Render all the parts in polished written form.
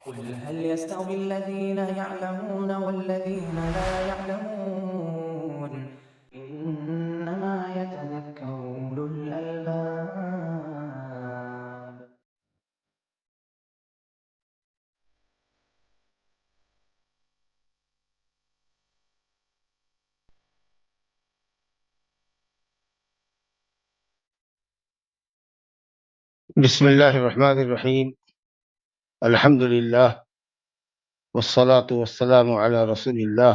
قل هل يستوي الذين يعلمون والذين لا يعلمون إنما يتذكر أولو الألباب. بسم اللہ الرحمن الرحیم، الحمد للہ والصلاة والسلام علی رسول اللہ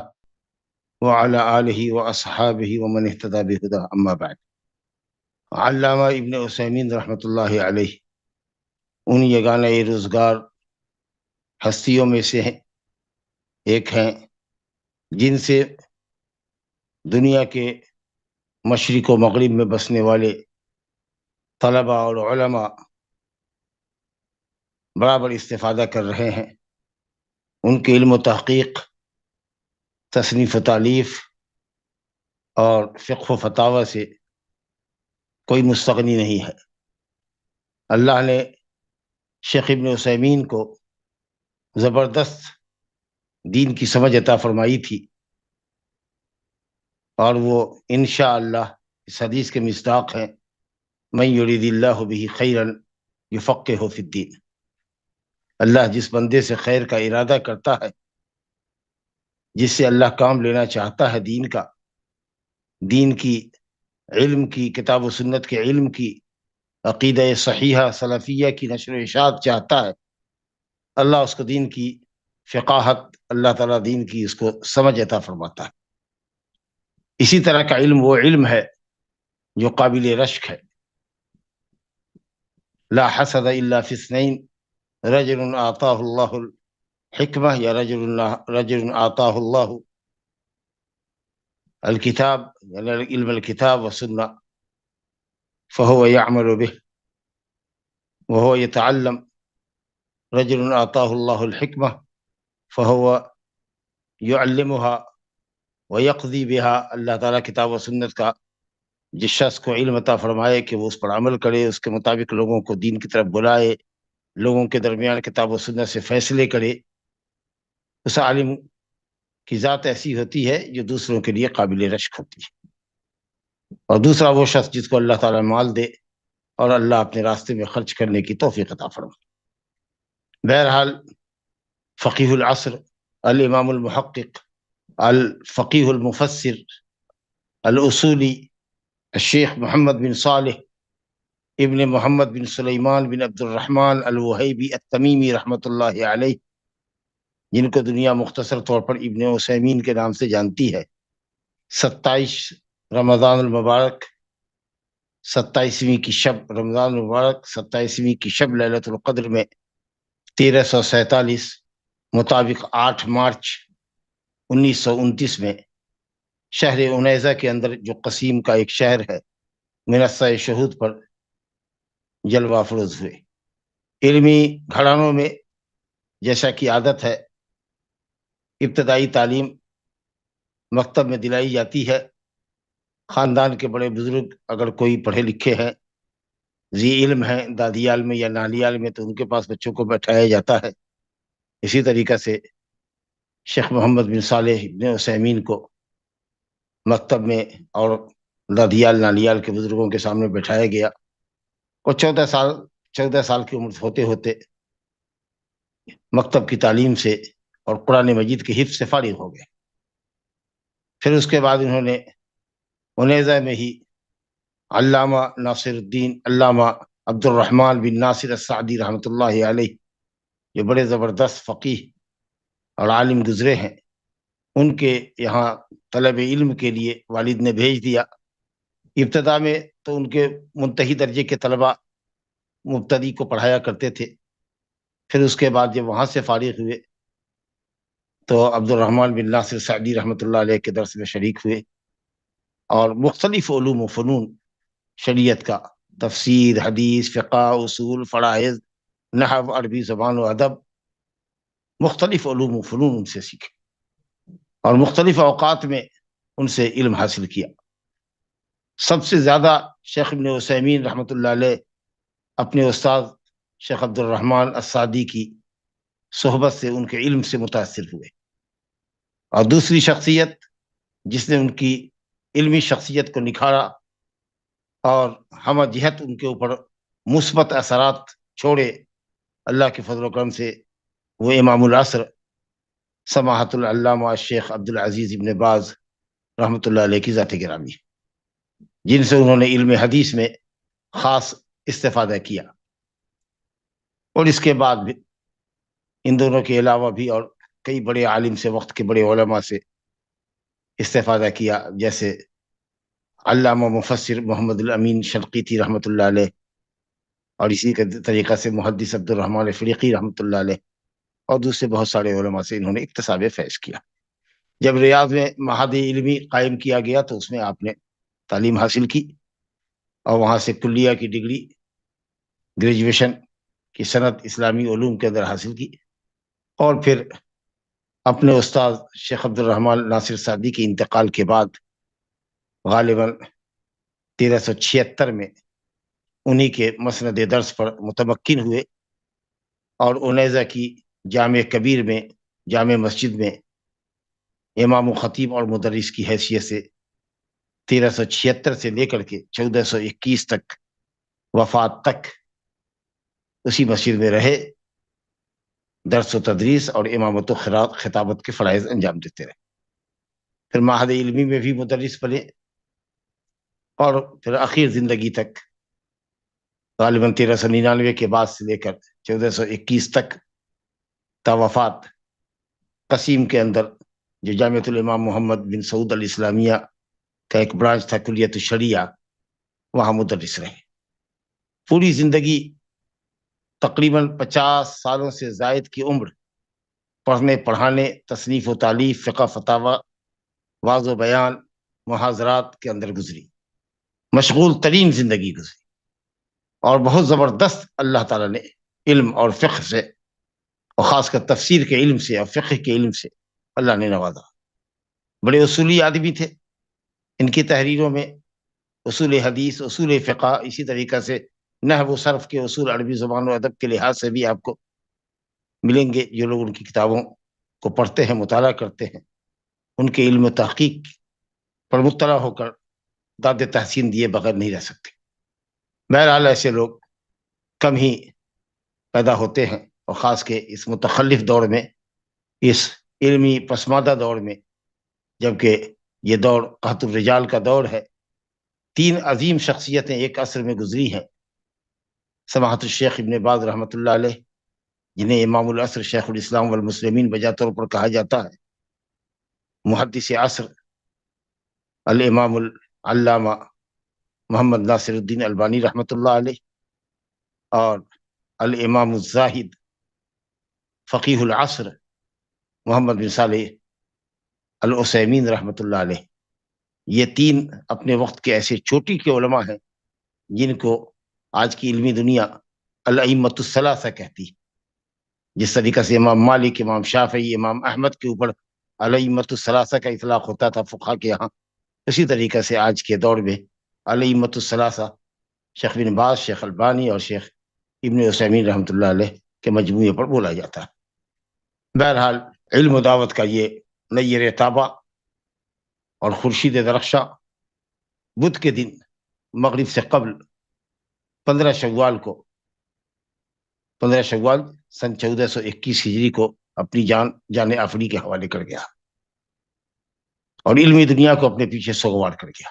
وعلی آلہ واصحابہ ومن اہتدی بہدیہ، اما بعد۔ علامہ ابن عثیمین رحمۃ اللہ علیہ ان یگانہ روزگار ہستیوں میں سے ایک ہیں جن سے دنیا کے مشرق و مغرب میں بسنے والے طلباء اور علماء برابر استفادہ کر رہے ہیں۔ ان کے علم و تحقیق، تصنیف و تالیف اور فقہ و فتاوی سے کوئی مستغنی نہیں ہے۔ اللہ نے شیخ ابن عثیمین کو زبردست دین کی سمجھ عطا فرمائی تھی، اور وہ انشاءاللہ اس حدیث کے مصداق ہیں، من یرید اللہ بہ خیرا یفقہہ فی الدین۔ اللہ جس بندے سے خیر کا ارادہ کرتا ہے، جس سے اللہ کام لینا چاہتا ہے دین کی علم کی، کتاب و سنت کے علم کی، عقیدہ صحیحہ سلفیہ کی نشر و اشاعت چاہتا ہے، اللہ اس کو دین کی فقاہت، اللہ تعالیٰ دین کی اس کو سمجھ عطا فرماتا ہے۔ اسی طرح کا علم وہ علم ہے جو قابل رشک ہے۔ لا حسد الا فی اثنین، رجل آتاہ اللہ الحکمہ یا رجل آتاہ اللہ الکتاب، یعنی علم الکتاب والسنہ، فهو يعمل به وهو يتعلم، رجل آتاہ اللہ الحکمہ فهو يعلمها ويقضي بها۔ اللہ تعالیٰ کتاب و سنت کا جس شخص کو علم عطا فرمائے کہ وہ اس پر عمل کرے، اس کے مطابق لوگوں کو دین کی طرف بلائے، لوگوں کے درمیان کتاب و سنت سے فیصلے کرے، اس عالم کی ذات ایسی ہوتی ہے جو دوسروں کے لیے قابل رشک ہوتی ہے۔ اور دوسرا وہ شخص جس کو اللہ تعالیٰ مال دے اور اللہ اپنے راستے میں خرچ کرنے کی توفیق عطا فرمائے۔ بہرحال فقیہ العصر، الامام المحقق، الفقیہ المفسر، الاصولی، الشیخ محمد بن صالح ابن محمد بن سلیمان بن عبد الرحمن الوہیبی التمیمی رحمۃ اللہ علیہ، جن کو دنیا مختصر طور پر ابن عثیمین کے نام سے جانتی ہے، 27 رمضان المبارک، 27ویں کی شب رمضان المبارک، 27ویں کی شب لیلۃ القدر میں 1347 مطابق 8 مارچ 1929 میں شہر عنیزہ کے اندر، جو قسیم کا ایک شہر ہے، منصہ شہود پر جلوہ افروز ہوئے۔ علمی گھرانوں میں جیسا کہ عادت ہے، ابتدائی تعلیم مکتب میں دلائی جاتی ہے۔ خاندان کے بڑے بزرگ اگر کوئی پڑھے لکھے ہیں، ذی علم ہیں، دادیال میں یا نانیال میں، تو ان کے پاس بچوں کو بیٹھایا جاتا ہے۔ اسی طریقہ سے شیخ محمد بن صالح ابن عثیمین کو مکتب میں اور دادیال نانیال کے بزرگوں کے سامنے بیٹھایا گیا، اور 14 سال کی عمر ہوتے ہوتے مکتب کی تعلیم سے اور قرآن مجید کے حفظ سے فارغ ہو گئے۔ پھر اس کے بعد انہوں نے عنیزہ میں ہی علامہ ناصر الدین، علامہ عبد الرحمن بن ناصر السعدی رحمۃ اللہ علیہ، جو بڑے زبردست فقیہ اور عالم گزرے ہیں، ان کے یہاں طلب علم کے لیے والد نے بھیج دیا۔ ابتدا میں تو ان کے منتہی درجے کے طلباء مبتدی کو پڑھایا کرتے تھے، پھر اس کے بعد جب وہاں سے فارغ ہوئے تو عبد الرحمن بن ناصر سعدی رحمۃ اللہ علیہ کے درس میں شریک ہوئے، اور مختلف علوم و فنون شریعت کا، تفسیر، حدیث، فقہ، اصول، فرائض، نحو، عربی زبان و ادب، مختلف علوم و فنون ان سے سیکھے، اور مختلف اوقات میں ان سے علم حاصل کیا۔ سب سے زیادہ شیخ ابن عثیمین رحمۃ اللہ علیہ اپنے استاد شیخ عبد الرحمن السعدی کی صحبت سے، ان کے علم سے متاثر ہوئے. اور دوسری شخصیت جس نے ان کی علمی شخصیت کو نکھارا اور ہمہ جہت ان کے اوپر مثبت اثرات چھوڑے اللہ کے فضل و کرم سے، وہ امام العصر سماحت العلامہ شیخ عبدالعزیز ابن باز رحمۃ اللہ علیہ کی ذات گرامی، جن سے انہوں نے علم حدیث میں خاص استفادہ کیا. اور اس کے بعد بھی ان دونوں کے علاوہ بھی اور کئی بڑے عالم سے، وقت کے بڑے علماء سے استفادہ کیا، جیسے علامہ مفسر محمد الامین شنقیطی رحمۃ اللہ علیہ، اور اسی کے طریقہ سے محدث عبد الرحمن فریقی رحمۃ اللہ علیہ، اور دوسرے بہت سارے علماء سے انہوں نے اکتساب فیض کیا. جب ریاض میں معہد علمی قائم کیا گیا تو اس میں آپ نے تعلیم حاصل کی اور وہاں سے کلیہ کی ڈگری، گریجویشن کی سند اسلامی علوم کے اندر حاصل کی. اور پھر اپنے استاد شیخ عبد الرحمن ناصر سعدی کے انتقال کے بعد غالباً 1376 میں انہی کے مسند درس پر متمکن ہوئے، اور انیزہ کی جامع کبیر میں، جامع مسجد میں امام و خطیب اور مدرس کی حیثیت سے 1376 سے لے کر کے 1421 تک وفات تک اسی مسجد میں رہے، درس و تدریس اور امامت و خطابت کے فرائض انجام دیتے رہے. پھر معہد علمی میں بھی مدرس بنے، اور پھر آخر زندگی تک غالباً 1399 کے بعد سے لے کر 1421 تک تا وفات قسیم کے اندر، جو جامعۃ الامام محمد بن سعود الاسلامیہ کا ایک برانچ تھا، کلیت الشریعہ، وہاں مدرس رہے. پوری زندگی تقریباً 50 سالوں سے زائد کی عمر پڑھنے پڑھانے، تصنیف و تالیف، فقہ فتاوی، واعظ و بیان، محاضرات کے اندر گزری، مشغول ترین زندگی گزری. اور بہت زبردست اللہ تعالیٰ نے علم اور فقہ سے، اور خاص کر تفسیر کے علم سے اور فقہ کے علم سے اللہ نے نوازا. بڑے اصولی آدمی تھے. ان کی تحریروں میں اصول حدیث، اصول فقہ، اسی طریقہ سے نحو و صرف کے اصول عربی زبان و ادب کے لحاظ سے بھی آپ کو ملیں گے. جو لوگ ان کی کتابوں کو پڑھتے ہیں، مطالعہ کرتے ہیں، ان کے علم و تحقیق پر مطلع ہو کر داد تحسین دیے بغیر نہیں رہ سکتے. بہرحال ایسے لوگ کم ہی پیدا ہوتے ہیں، اور خاص کے اس متخلف دور میں، اس علمی پسماندہ دور میں، جبکہ یہ دور قحط الرجال کا دور ہے. 3 عظیم شخصیتیں ایک عصر میں گزری ہیں. سماحت الشیخ ابن باز رحمۃ اللہ علیہ، جنہیں امام العصر شیخ الاسلام والمسلمین بجا طور پر کہا جاتا ہے. محدث عصر الامام العلامہ محمد ناصر الدین البانی رحمۃ اللہ علیہ، اور الامام الزاہد فقیہ العصر محمد بن صالح العثیمین رحمۃ اللہ علیہ. یہ 3 اپنے وقت کے ایسے چوٹی کے علماء ہیں جن کو آج کی علمی دنیا الائمۃ الثلاثہ کہتی. جس طریقہ سے امام مالک، امام شافعی، امام احمد کے اوپر الائمۃ الثلاثہ کا اطلاق ہوتا تھا فقہا کے یہاں، اسی طریقہ سے آج کے دور میں الائمۃ الثلاثہ شیخ بن باز، شیخ البانی اور شیخ ابن عثیمین رحمۃ اللہ علیہ کے مجموعے پر بولا جاتا ہے. بہرحال علم و دعوت کا یہ نیر تابہ اور خورشید درخشاں بدھ کے دن مغرب سے قبل 15 شوال کو، 15 شوال سن 1421 ہجری کو اپنی جان آفری کے حوالے کر گیا، اور علمی دنیا کو اپنے پیچھے سوگوار کر گیا.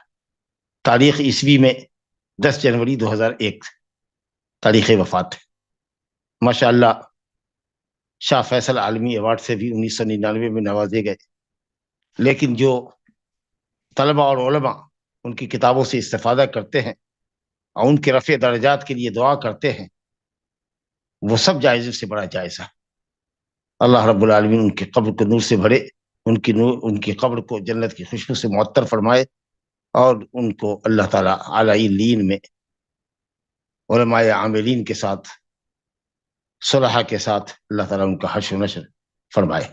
تاریخ عیسوی میں 10 جنوری 2001 تاریخ وفات ہے. ماشاء اللہ شاہ فیصل عالمی ایوارڈ سے بھی 1999 میں نوازے گئے. لیکن جو طلباء اور علماء ان کی کتابوں سے استفادہ کرتے ہیں اور ان کے رفع درجات کے لیے دعا کرتے ہیں، وہ سب جائزوں سے بڑا جائزہ. اللہ رب العالمین ان کے قبر کو نور سے بھرے، ان کی قبر کو جنت کی خوشبو سے معطر فرمائے، اور ان کو اللہ تعالیٰ اعلی لین میں علماء عاملین کے ساتھ، صلحاء کے ساتھ اللہ تعالیٰ ان کا حشر و نشر فرمائے.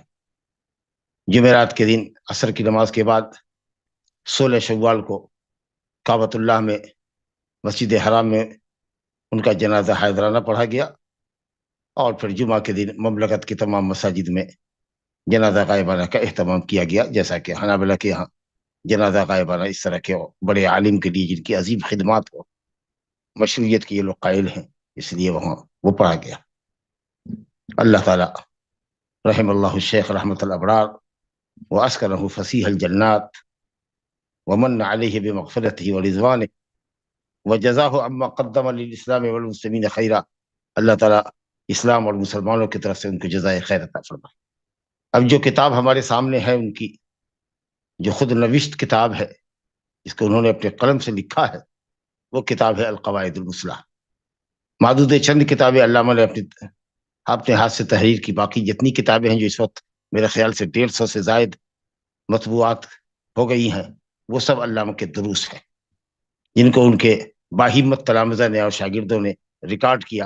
جمعرات کے دن عصر کی نماز کے بعد 16 شوال کو کعبۃ اللہ میں، مسجد حرام میں ان کا جنازہ حیدرانہ پڑھا گیا، اور پھر جمعہ کے دن مملکت کی تمام مساجد میں جنازہ غائبانہ کا اہتمام کیا گیا، جیسا کہ حنابلہ کے یہاں جنازہ غائبانہ اس طرح کے بڑے عالم کے لیے جن کی عظیم خدمات ہو، مشروعیت کے یہ لوگ قائل ہیں، اس لیے وہاں وہ پڑھا گیا۔ اللہ تعالیٰ رحم اللہ الشیخ رحمۃ الابرار واسکنہ فسیح الجنات ومن علیہ بمغفرتہ ورضوانہ وجزاہ عما قدم للاسلام والمسلمین خیرا۔ اللہ تعالیٰ اسلام اور مسلمانوں کی طرف سے ان کو جزائے خیر عطا فرمائے۔ اب جو کتاب ہمارے سامنے ہے ان کی، جو خود نوشت کتاب ہے، جس کو انہوں نے اپنے قلم سے لکھا ہے، وہ کتاب ہے القواعد المثلیٰ۔ معدود چند کتابیں علامہ نے اپنے ہاتھ سے تحریر کی، باقی جتنی کتابیں ہیں جو اس وقت میرے خیال سے 150 سے زائد مطبوعات ہو گئی ہیں، وہ سب علامہ کے دروس ہیں، جن کو ان کے باہمت تلامذہ نے اور شاگردوں نے ریکارڈ کیا،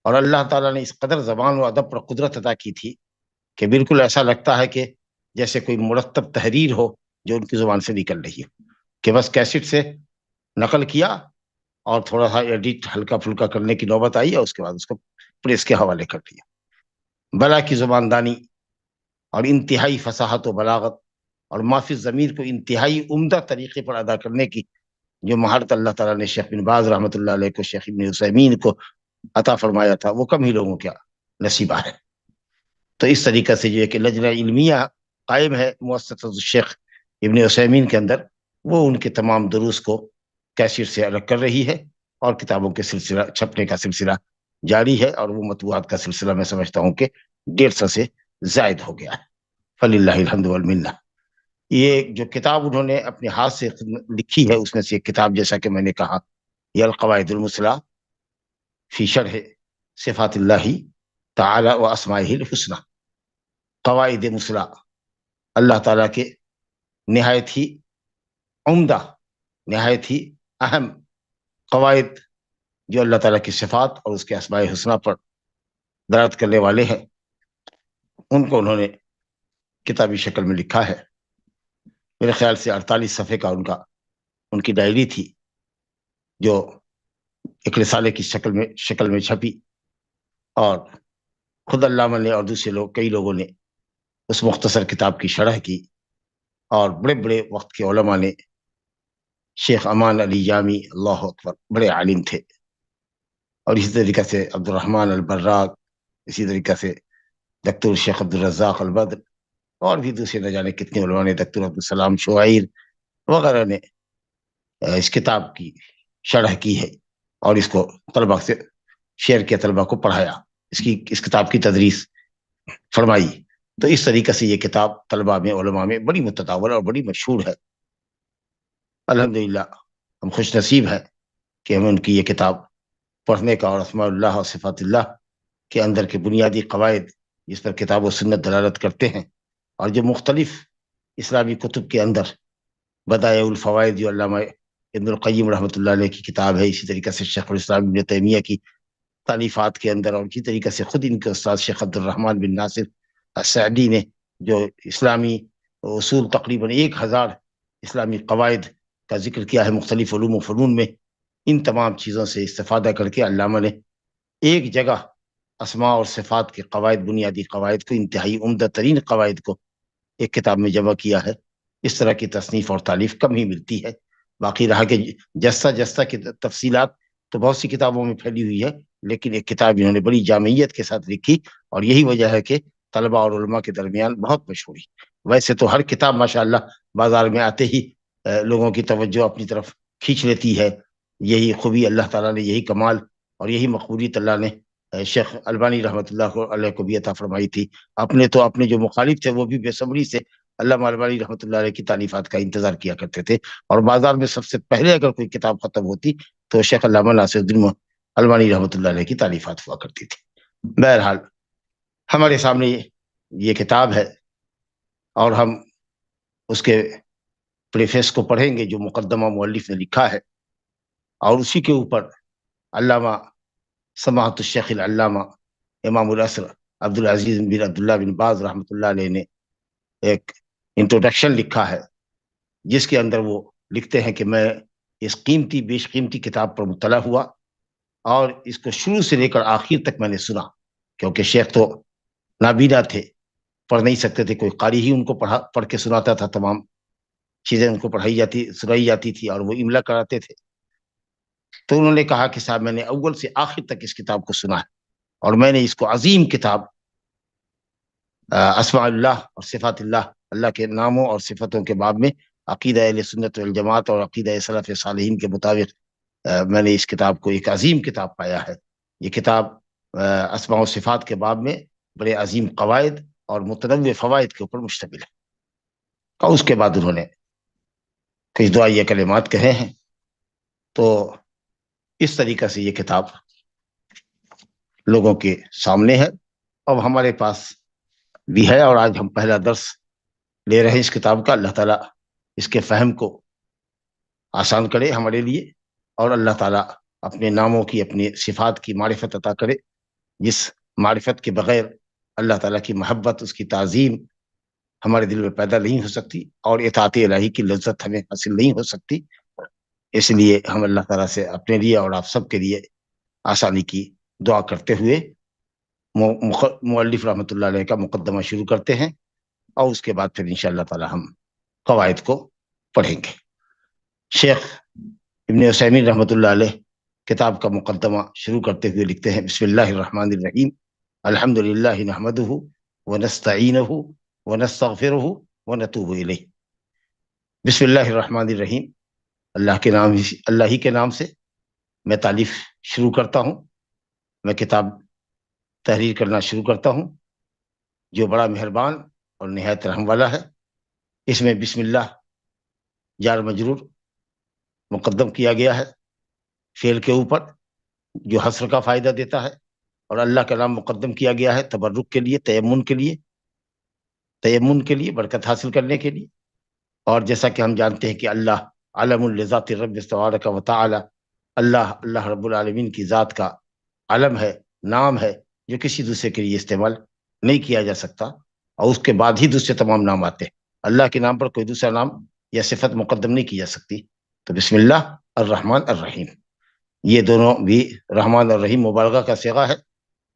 اور اللہ تعالیٰ نے اس قدر زبان و ادب پر قدرت عطا کی تھی کہ بالکل ایسا لگتا ہے کہ جیسے کوئی مرتب تحریر ہو جو ان کی زبان سے نکل رہی ہے، کہ بس کیسٹ سے نقل کیا اور تھوڑا سا ایڈٹ ہلکا پھلکا کرنے کی نوبت آئی، اور اس کے بعد اس کو پریس کے حوالے کر دیا۔ بلا کی زباندانی اور انتہائی فصاحت و بلاغت اور مافی ضمیر کو انتہائی عمدہ طریقے پر ادا کرنے کی جو مہارت اللہ تعالیٰ نے شیخ بن باز رحمۃ اللہ علیہ کو، شیخ ابن عثیمین کو عطا فرمایا تھا، وہ کم ہی لوگوں کا نصیبہ ہے۔ تو اس طریقے سے یہ کہ لجنہ علمیہ قائم ہے مؤسسۃ الشیخ ابن عثیمین کے اندر، وہ ان کے تمام دروس کو کیسٹ سے الگ کر رہی ہے، اور کتابوں کے سلسلہ چھپنے کا سلسلہ جاری ہے، اور وہ مطبوعات کا سلسلہ میں سمجھتا ہوں کہ 150 سے زائد ہو گیا ہے۔ فللہ الحمد والمنہ۔ یہ جو کتاب انہوں نے اپنے ہاتھ سے لکھی ہے، اس میں سے ایک کتاب جیسا کہ میں نے کہا، یہ القواعد المثلیٰ فی شرح صفات اللہ تعالی و اسمائہ الحسنی۔ قواعد مثلیٰ، اللہ تعالیٰ کے نہایت ہی عمدہ، نہایت ہی اہم قواعد جو اللہ تعالیٰ کی صفات اور اس کے اسماء حسنہ پر دلالت کرنے والے ہیں، ان کو انہوں نے کتابی شکل میں لکھا ہے۔ میرے خیال سے 48 صفحے کا ان کی ڈائری تھی، جو ایک رسالے کی شکل میں چھپی، اور خود علامہ نے اور دوسرے کئی لوگوں نے اس مختصر کتاب کی شرح کی، اور بڑے بڑے وقت کے علماء نے، شیخ امان علی جامی، اللہ اکبر، بڑے عالم تھے، اور اسی طریقے سے عبد الرحمن البراق، اسی طریقے سے دکتور شیخ عبد الرزاق البدر، اور بھی دوسرے نہ جانے کتنے علماء نے، دکتور عبدالسلام شعیر وغیرہ نے اس کتاب کی شرح کی ہے، اور اس کو طلبہ سے شیئر کیا، طلبہ کو پڑھایا، اس کتاب کی تدریس فرمائی۔ تو اس طریقے سے یہ کتاب طلبہ میں، علماء میں بڑی متداول اور بڑی مشہور ہے۔ الحمدللہ ہم خوش نصیب ہیں کہ ہمیں ان کی یہ کتاب پڑھنے کا، اور اسماء اللہ اور صفات اللہ کے اندر کے بنیادی قواعد جس پر کتاب و سنت دلالت کرتے ہیں، اور جو مختلف اسلامی کتب کے اندر بدائع الفوائد جو علامہ ابن القیم رحمۃ اللہ علیہ کی کتاب ہے، اسی طریقے سے شیخ الاسلام ابن تیمیہ کی تالیفات کے اندر، اور اسی طریقے سے خود ان کے استاد شیخ عبد الرحمن بن ناصر السعدی نے جو اسلامی اصول تقریباً 1000 اسلامی قواعد کا ذکر کیا ہے مختلف علوم و فنون میں، ان تمام چیزوں سے استفادہ کر کے علامہ نے ایک جگہ اسماء اور صفات کے قواعد، بنیادی قواعد کو، انتہائی عمدہ ترین قواعد کو ایک کتاب میں جمع کیا ہے۔ اس طرح کی تصنیف اور تالیف کم ہی ملتی ہے۔ باقی رہا کہ جستہ کی تفصیلات تو بہت سی کتابوں میں پھیلی ہوئی ہے، لیکن ایک کتاب انہوں نے بڑی جامعیت کے ساتھ لکھی، اور یہی وجہ ہے کہ طلبہ اور علماء کے درمیان بہت مشہوری۔ ویسے تو ہر کتاب ماشاءاللہ بازار میں آتے ہی لوگوں کی توجہ اپنی طرف کھینچ لیتی ہے، یہی خوبی اللہ تعالیٰ نے، یہی کمال اور یہی مقبولیت اللہ نے شیخ البانی رحمۃ اللہ علیہ کو بھی عطا فرمائی تھی۔ اپنے جو مخالف تھے وہ بھی بے صبری سے علامہ البانی رحمۃ اللہ علیہ کی تالیفات کا انتظار کیا کرتے تھے، اور بازار میں سب سے پہلے اگر کوئی کتاب ختم ہوتی تو شیخ علامہ ناصر الدین البانی رحمۃ اللہ علیہ کی تالیفات ہوا کرتی تھی۔ بہرحال ہمارے سامنے یہ کتاب ہے، اور ہم اس کے پریفیس کو پڑھیں گے جو مقدمہ مؤلف نے لکھا ہے، اور اسی کے اوپر علامہ سماحت الشیخ العلامہ امام العصر عبدالعزیز بن عبداللہ بن باز رحمۃ اللہ علیہ نے ایک انٹروڈکشن لکھا ہے، جس کے اندر وہ لکھتے ہیں کہ میں اس بیش قیمتی کتاب پر مطلع ہوا، اور اس کو شروع سے لے کر آخر تک میں نے سنا، کیونکہ شیخ تو نابینا تھے، پڑھ نہیں سکتے تھے، کوئی قاری ہی ان کو پڑھ کے سناتا تھا، تمام چیزیں ان کو سنائی جاتی تھی اور وہ املا کراتے تھے. تو انہوں نے کہا کہ صاحب میں نے اول سے آخر تک اس کتاب کو سنا ہے، اور میں نے اس کو عظیم کتاب اسماء اللہ اور صفات اللہ، اللہ کے ناموں اور صفتوں کے باب میں عقیدہ اہل سنت والجماعت اور عقیدہ سلف صالحین کے مطابق میں نے اس کتاب کو ایک عظیم کتاب پایا ہے. یہ کتاب اسماء و صفات کے باب میں بڑے عظیم قواعد اور متنوع فوائد کے اوپر مشتمل ہے. اور اس کے بعد انہوں نے کئی دعائیہ کلمات کہے ہیں. تو اس طریقہ سے یہ کتاب لوگوں کے سامنے ہے، اب ہمارے پاس بھی ہے، اور آج ہم پہلا درس لے رہے ہیں اس کتاب کا. اللہ تعالیٰ اس کے فہم کو آسان کرے ہمارے لیے، اور اللہ تعالیٰ اپنے ناموں کی، اپنی صفات کی معرفت عطا کرے، جس معرفت کے بغیر اللہ تعالیٰ کی محبت، اس کی تعظیم ہمارے دل میں پیدا نہیں ہو سکتی، اور اطاعت الہی کی لذت ہمیں حاصل نہیں ہو سکتی. اس لیے ہم اللہ تعالیٰ سے اپنے لیے اور آپ سب کے لیے آسانی کی دعا کرتے ہوئے مؤلف رحمۃ اللہ علیہ کا مقدمہ شروع کرتے ہیں، اور اس کے بعد پھر انشاءاللہ تعالیٰ ہم قواعد کو پڑھیں گے. شیخ ابن عثیمین رحمۃ اللہ علیہ کتاب کا مقدمہ شروع کرتے ہوئے لکھتے ہیں: بسم اللہ الرحمن الرحیم، الحمد للہ نحمدہ ونستعینہ ونستغفرہ ونتوب الیہ. بسم اللہ الرحمن الرحیم، اللہ ہی کے نام سے میں تعریف شروع کرتا ہوں، میں کتاب تحریر کرنا شروع کرتا ہوں، جو بڑا مہربان اور نہایت رحم والا ہے. اس میں بسم اللہ جار مجرور مقدم کیا گیا ہے فعل کے اوپر، جو حصر کا فائدہ دیتا ہے، اور اللہ کا نام مقدم کیا گیا ہے تبرک کے لیے، تیمن کے لیے، برکت حاصل کرنے کے لیے. اور جیسا کہ ہم جانتے ہیں کہ اللہ علم لذات الرب تبارک و تعالی، اللہ رب العالمین کی ذات کا علم ہے، نام ہے، جو کسی دوسرے کے لیے استعمال نہیں کیا جا سکتا، اور اس کے بعد ہی دوسرے تمام نام آتے ہیں. اللہ کے نام پر کوئی دوسرا نام یا صفت مقدم نہیں کی جا سکتی. تو بسم اللہ الرحمن الرحیم، یہ دونوں بھی رحمان اور رحیم مبالغہ کا صیغہ ہے.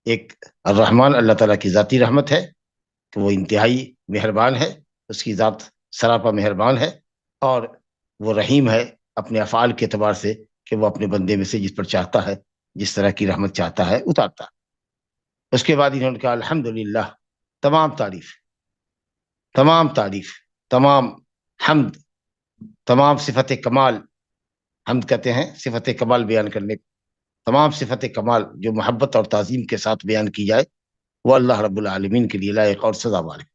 ایک الرحمن اللہ تعالیٰ کی ذاتی رحمت ہے کہ وہ انتہائی مہربان ہے، اس کی ذات سراپا مہربان ہے، اور وہ رحیم ہے اپنے افعال کے اعتبار سے کہ وہ اپنے بندے میں سے جس پر چاہتا ہے، جس طرح کی رحمت چاہتا ہے اتارتا. اس کے بعد انہوں نے کہا الحمدللہ، تمام تعریف، تمام حمد، تمام صفت کمال، حمد کہتے ہیں صفت کمال بیان کرنے، تمام صفت کمال جو محبت اور تعظیم کے ساتھ بیان کی جائے وہ اللہ رب العالمین کے لیے لائق اور سزاوار ہے.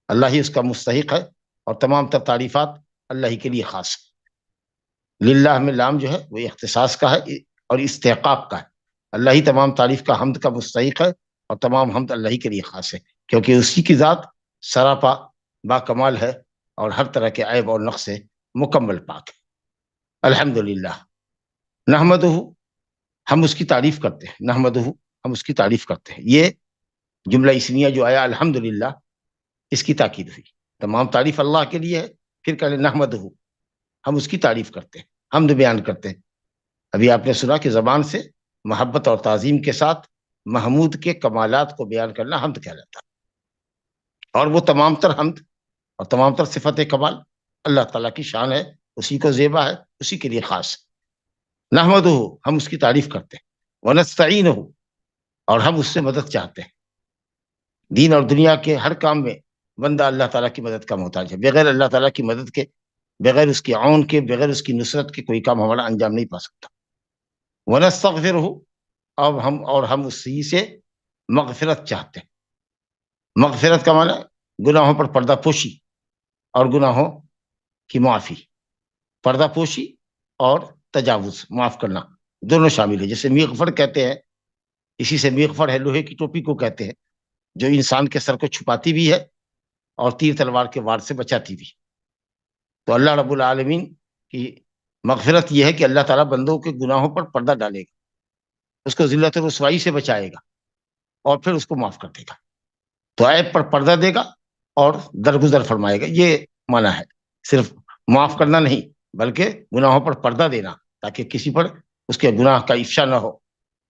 اللہ ہی اس کا مستحق ہے، اور تمام تر تعریفات اللہ ہی کے لیے خاص ہے. للہ میں لام جو ہے وہ اختصاص کا ہے اور استحقاق کا ہے. اللہ ہی تمام تعریف کا، حمد کا مستحق ہے، اور تمام حمد اللہ ہی کے لیے خاص ہے، کیونکہ اسی کی ذات سراپا با کمال ہے، اور ہر طرح کے عیب اور نقص سے مکمل پاک ہے. الحمدللہ نحمدہ، ہم اس کی تعریف کرتے ہیں، نحمدہ ہم اس کی تعریف کرتے ہیں. یہ جملہ اسمیہ جو آیا الحمدللہ، اس کی تاکید ہوئی. تمام تعریف اللہ کے لیے ہے، پھر کہتے نحمدہ، ہم اس کی تعریف کرتے ہیں، حمد بیان کرتے ہیں. ابھی آپ نے سنا کہ زبان سے محبت اور تعظیم کے ساتھ محمود کے کمالات کو بیان کرنا حمد کہلاتا ہے. اور وہ تمام تر حمد اور تمام تر صفت کمال اللہ تعالیٰ کی شان ہے، اسی کو زیبا ہے، اسی کے لیے خاص ہے. نحمدہ ہم اس کی تعریف کرتے ہیں، ونستعینہ اور ہم اس سے مدد چاہتے ہیں. دین اور دنیا کے ہر کام میں بندہ اللہ تعالیٰ کی مدد کا محتاج ہے. بغیر اللہ تعالیٰ کی مدد کے، بغیر اس کی عون کے، بغیر اس کی نصرت کے کوئی کام ہمارا انجام نہیں پا سکتا. ونستغفرہ اور ہم اسی سے مغفرت چاہتے ہیں. مغفرت کا معنی گناہوں پر پردہ پوشی اور گناہوں کی معافی. پردہ پوشی اور تجاوز، معاف کرنا، دونوں شامل ہے. جیسے میغفر کہتے ہیں، اسی سے میغفر ہے، لوہے کی ٹوپی کو کہتے ہیں، جو انسان کے سر کو چھپاتی بھی ہے اور تیر تلوار کے وار سے بچاتی بھی. تو اللہ رب العالمین کی مغفرت یہ ہے کہ اللہ تعالیٰ بندوں کے گناہوں پر پردہ ڈالے گا، اس کو ذلت و رسوائی سے بچائے گا، اور پھر اس کو معاف کر دے گا. تو عیب پر پردہ دے گا اور درگزر فرمائے گا. یہ معنی ہے، صرف معاف کرنا نہیں بلکہ گناہوں پر پردہ دینا، تاکہ کسی پر اس کے گناہ کا افشا نہ ہو،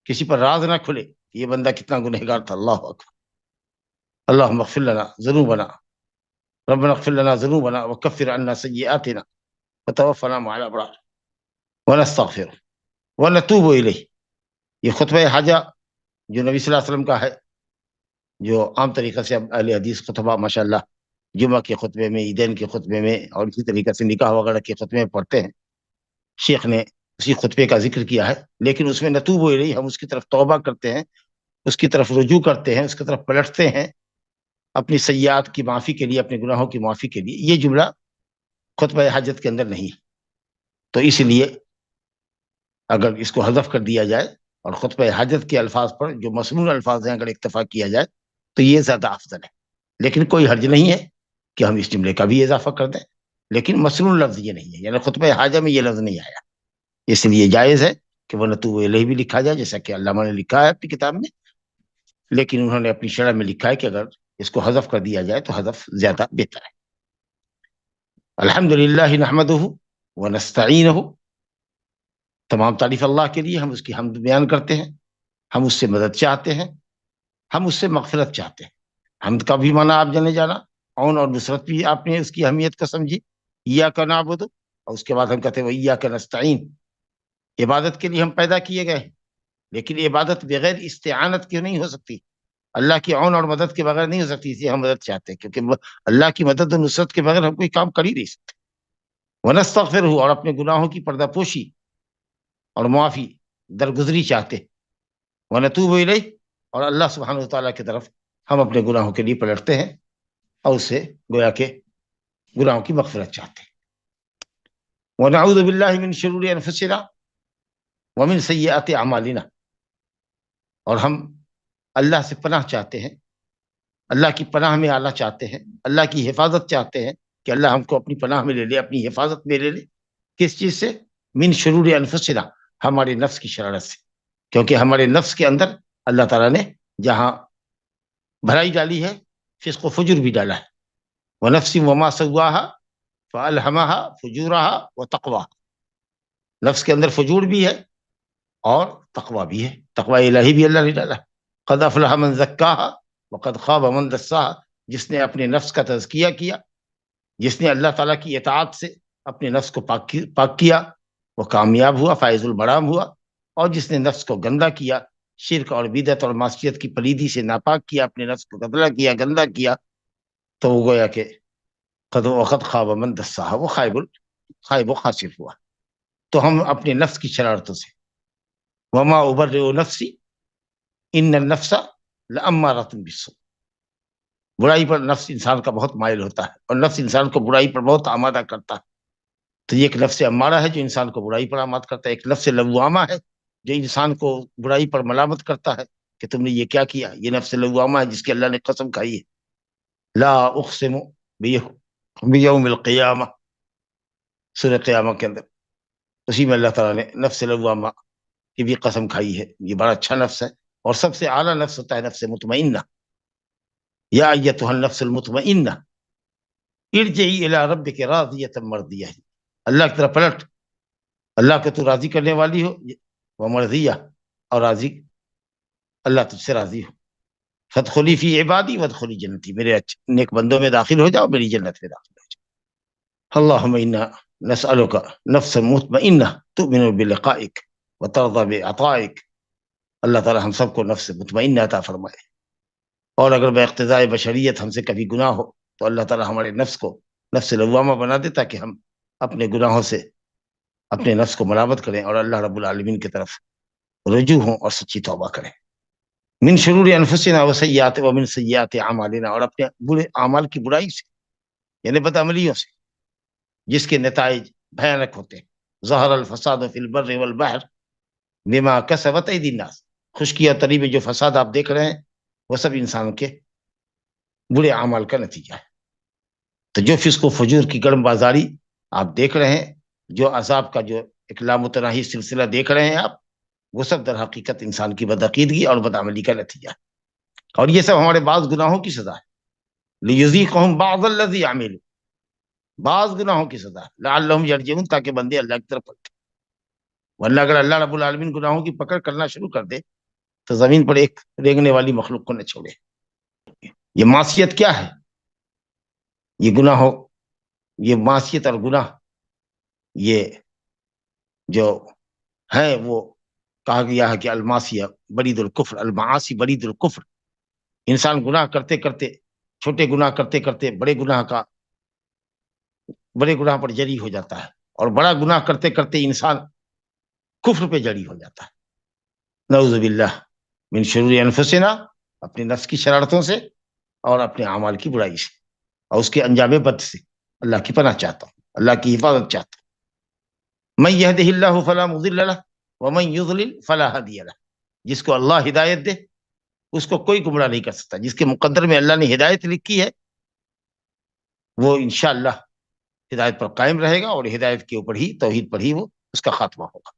کسی پر راز نہ کھلے کہ یہ بندہ کتنا گنہگار تھا. اللہ اکبر. اللہم اغفر لنا ذنوبنا ربنا اغفر لنا ذنوبنا وکفر عنا سیئاتنا وتوفنا مع الابرار ونستغفر ونتوب الیہ. یہ خطبہ حاجہ جو نبی صلی اللہ علیہ وسلم کا ہے، جو عام طریقے سے اہل حدیث خطبہ ماشاءاللہ جمعہ کے خطبے میں، عیدین کے خطبے میں اور اسی طریقے سے نکاح وغیرہ کے خطبے میں پڑھتے ہیں. شیخ نے اسی خطبے کا ذکر کیا ہے، لیکن اس میں نتوب الیہ، ہم اس کی طرف توبہ کرتے ہیں، اس کی طرف رجوع کرتے ہیں، اس کی طرف پلٹتے ہیں اپنی سیئات کی معافی کے لیے، اپنے گناہوں کی معافی کے لیے. یہ جملہ خطبہ حاجت کے اندر نہیں ہے، تو اس لیے اگر اس کو حذف کر دیا جائے اور خطبہ حاجت کے الفاظ پر جو مسنون الفاظ ہیں اگر اکتفا کیا جائے تو یہ زیادہ افضل ہے. لیکن کوئی حرج نہیں ہے کہ ہم اس جملے کا بھی اضافہ کر دیں، لیکن مسنون لفظ یہ نہیں ہے، یعنی خطبہ حاجہ میں یہ لفظ نہیں آیا، اس لیے جائز ہے کہ وہ نتوب الیہ بھی لکھا جائے جیسا کہ علامہ نے لکھا ہے اپنی کتاب میں، لیکن انہوں نے اپنی شرح میں لکھا ہے کہ اگر اس کو حذف کر دیا جائے تو حذف زیادہ بہتر ہے. الحمدللہ نحمدہ ونستعینہ، تمام تعریف اللہ کے لیے، ہم اس کی حمد بیان کرتے ہیں، ہم اس سے مدد چاہتے ہیں، ہم اس سے مغفرت چاہتے ہیں. حمد کا بھی معنی آپ جانے جانا، عون اور نصرت بھی آپ نے اس کی اہمیت کو سمجھی. ایاک نعبد، اور اس کے بعد ہم کہتے ہیں وایاک نستعین. عبادت کے لیے ہم پیدا کیے گئے ہیں، لیکن عبادت بغیر استعانت کی نہیں ہو سکتی، اللہ کی عون اور مدد کے بغیر نہیں ہو سکتی، اس لیے ہم مدد چاہتے ہیں، کیونکہ اللہ کی مدد و نصرت کے بغیر ہم کوئی کام کر ہی نہیں سکتے. ونستغفرہ، اور اپنے گناہوں کی پردہ پوشی اور معافی درگزری چاہتے. ونتوب الیہ، اور اللہ سبحانہ وتعالیٰ کی طرف ہم اپنے گناہوں کے لیے پلٹتے ہیں اور اس سے گویا کہ گناہوں کی مغفرت چاہتے ہیں. ونعوذ باللہ من شرور انفسنا ومن سیئات اعمالنا، اور ہم اللہ سے پناہ چاہتے ہیں، اللہ کی پناہ میں آنا چاہتے ہیں، اللہ کی حفاظت چاہتے ہیں کہ اللہ ہم کو اپنی پناہ میں لے لے، اپنی حفاظت میں لے لے. کس چیز سے؟ من شرور انفسنا، ہمارے نفس کی شرارت سے، کیونکہ ہمارے نفس کے اندر اللہ تعالیٰ نے جہاں بھلائی ڈالی ہے فسق و فجر بھی ڈالا ہے. ونفس وما سواها فالہمها فجورها وتقواها، نفس کے اندر فجور بھی ہے اور تقوی بھی ہے، تقوی الہی بھی اللہ نے ڈالا. قد افلح من زکاها وقد خاب من دساها، جس نے اپنے نفس کا تزکیہ کیا، جس نے اللہ تعالیٰ کی اطاعت سے اپنے نفس کو پاک کیا، وہ کامیاب ہوا، فائز البرام ہوا. اور جس نے نفس کو گندا کیا، شرک اور بدعت اور معصیت کی پلیدی سے ناپاک کیا، اپنے نفس کو گدلا کیا، گندا کیا، تو وہ گویا کہ قد وقد خواب من دساها، وہ خائب و خاسر ہوا. تو ہم اپنے نفس کی شرارتوں سے، وما ابرئ نفسی ان النفس لامارۃ بالسوء، برائی پر نفس انسان کا بہت مائل ہوتا ہے اور نفس انسان کو برائی پر بہت آمادہ کرتا ہے. تو یہ ایک نفس امارہ ہے جو انسان کو برائی پر آماد کرتا ہے، ایک نفس لوامہ ہے جو انسان کو برائی پر ملامت کرتا ہے کہ تم نے یہ کیا کیا. یہ نفس لوامہ ہے جس کی اللہ نے قسم کھائی ہے، لا اقسم بیوم القیامہ، سورہ قیامہ کے اندر اسی میں اللہ تعالیٰ نے نفس لوامہ کی بھی قسم کھائی ہے. یہ بڑا اچھا نفس ہے اور سب سے اعلیٰ نفس ہوتا ہے نفس مطمئنہ. یا ایتھا النفس المطمئنہ ارجعی الی ربک راضیۃ مرضیہ، اللہ کی طرف پلٹ، اللہ کو تو راضی کرنے والی ہو، وہ مرضیہ، اور راضی اللہ تجھ سے راضی ہو. فادخلی فی عبادی وادخلی جنتی، میرے اچھے نیک بندوں میں داخل ہو جاؤ، میری جنت میں داخل ہو جاؤ. اللہم انا نسألک نفسا مطمئنہ تؤمن بلقائک وترضى بعطائک. اللہ تعالی ہم سب کو نفس مطمئنہ عطا فرمائے، اور اگر باقتضاء بشریت ہم سے کبھی گناہ ہو تو اللہ تعالی ہمارے نفس کو نفس لوامہ بنا دے تاکہ ہم اپنے گناہوں سے اپنے نفس کو ملامت کریں اور اللہ رب العالمین کی طرف رجوع ہوں اور سچی توبہ کریں. من شرور انفسنا وسیئات ومن سیئات اعمالنا، اور اپنے برے اعمال کی برائی سے، یعنی بدعملیوں سے جس کے نتائج بھیانک ہوتے ہیں. ظہر الفساد فی البر والبحر بما کسبت ایدی الناس، خشکی اور تری میں جو فساد آپ دیکھ رہے ہیں وہ سب انسان کے برے اعمال کا نتیجہ ہے. تو جو فسق و فجور کی گرم بازاری آپ دیکھ رہے ہیں، جو عذاب کا جو ایک لامتناہی سلسلہ دیکھ رہے ہیں آپ، وہ سب در حقیقت انسان کی بدعقیدگی اور بدعملی کا نتیجہ ہے. اور یہ سب ہمارے بعض گناہوں کی سزا ہے. لیذیقہم بعض الذی عملوا، بعض گناہوں کی سزا ہے، لعلہم یرجعون، تاکہ بندے اللہ کی طرف پلٹیں. ورنہ اگر اللہ رب العالمین گناہوں کی پکڑ کرنا شروع کر دے تو زمین پر ایک رینگنے والی مخلوق کو نہ چھوڑے۔ یہ معصیت کیا ہے؟ یہ گناہ ہو، یہ معصیت اور گناہ یہ جو ہے وہ کہا گیا ہے کہ المعصیہ برید الکفر، المعاصی برید الکفر۔ انسان گناہ کرتے کرتے، چھوٹے گناہ کرتے کرتے بڑے گناہ پر جری ہو جاتا ہے، اور بڑا گناہ کرتے کرتے انسان کفر پہ جری ہو جاتا ہے۔ نعوذ باللہ من شرور انفسنا، اپنے نفس کی شرارتوں سے اور اپنے اعمال کی برائی سے اور اس کے انجام بد سے اللہ کی پناہ چاہتا ہوں، اللہ کی حفاظت چاہتا ہوں۔ من یہدہ اللہ فلا مضل لہ ومن یضلل فلا ہادی لہ، جس کو اللہ ہدایت دے اس کو کوئی گمراہ نہیں کر سکتا۔ جس کے مقدر میں اللہ نے ہدایت لکھی ہے وہ انشاءاللہ ہدایت پر قائم رہے گا، اور ہدایت کے اوپر ہی، توحید پر ہی وہ اس کا خاتمہ ہوگا۔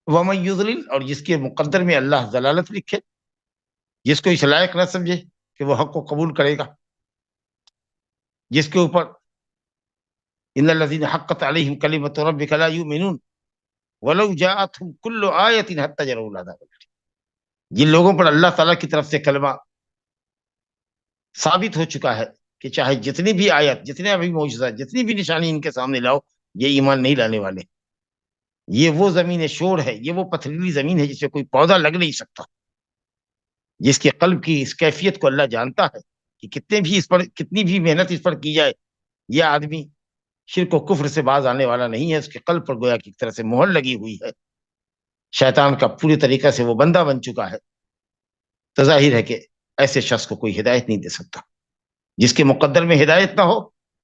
ومن یضلل، اور جس کے مقدر میں اللہ ضلالت لکھے، جس کو اس لائق نہ سمجھے کہ وہ حق کو قبول کرے گا، جس کے اوپر ان الذین حقت علیہم کلمۃ ربک لا یؤمنون ولو جاءتهم کل آیۃ حتی یروا العذاب الألیم، جن لوگوں پر اللہ تعالیٰ کی طرف سے کلمہ ثابت ہو چکا ہے کہ چاہے جتنی بھی آیت، جتنے بھی معجزات، جتنی بھی نشانی ان کے سامنے لاؤ، یہ ایمان نہیں لانے والے۔ یہ وہ زمین شور ہے، یہ وہ پتھریلی زمین ہے جس پہ کوئی پودا لگ نہیں سکتا، جس کے قلب کی اس کیفیت کو اللہ جانتا ہے کہ کتنی بھی محنت اس پر کی جائے، یہ آدمی شرک و کفر سے باز آنے والا نہیں ہے۔ اس کے قلب پر گویا کی طرح سے مہر لگی ہوئی ہے، شیطان کا پوری طریقہ سے وہ بندہ بن چکا ہے۔ تو ظاہر ہے کہ ایسے شخص کو کوئی ہدایت نہیں دے سکتا۔ جس کے مقدر میں ہدایت نہ ہو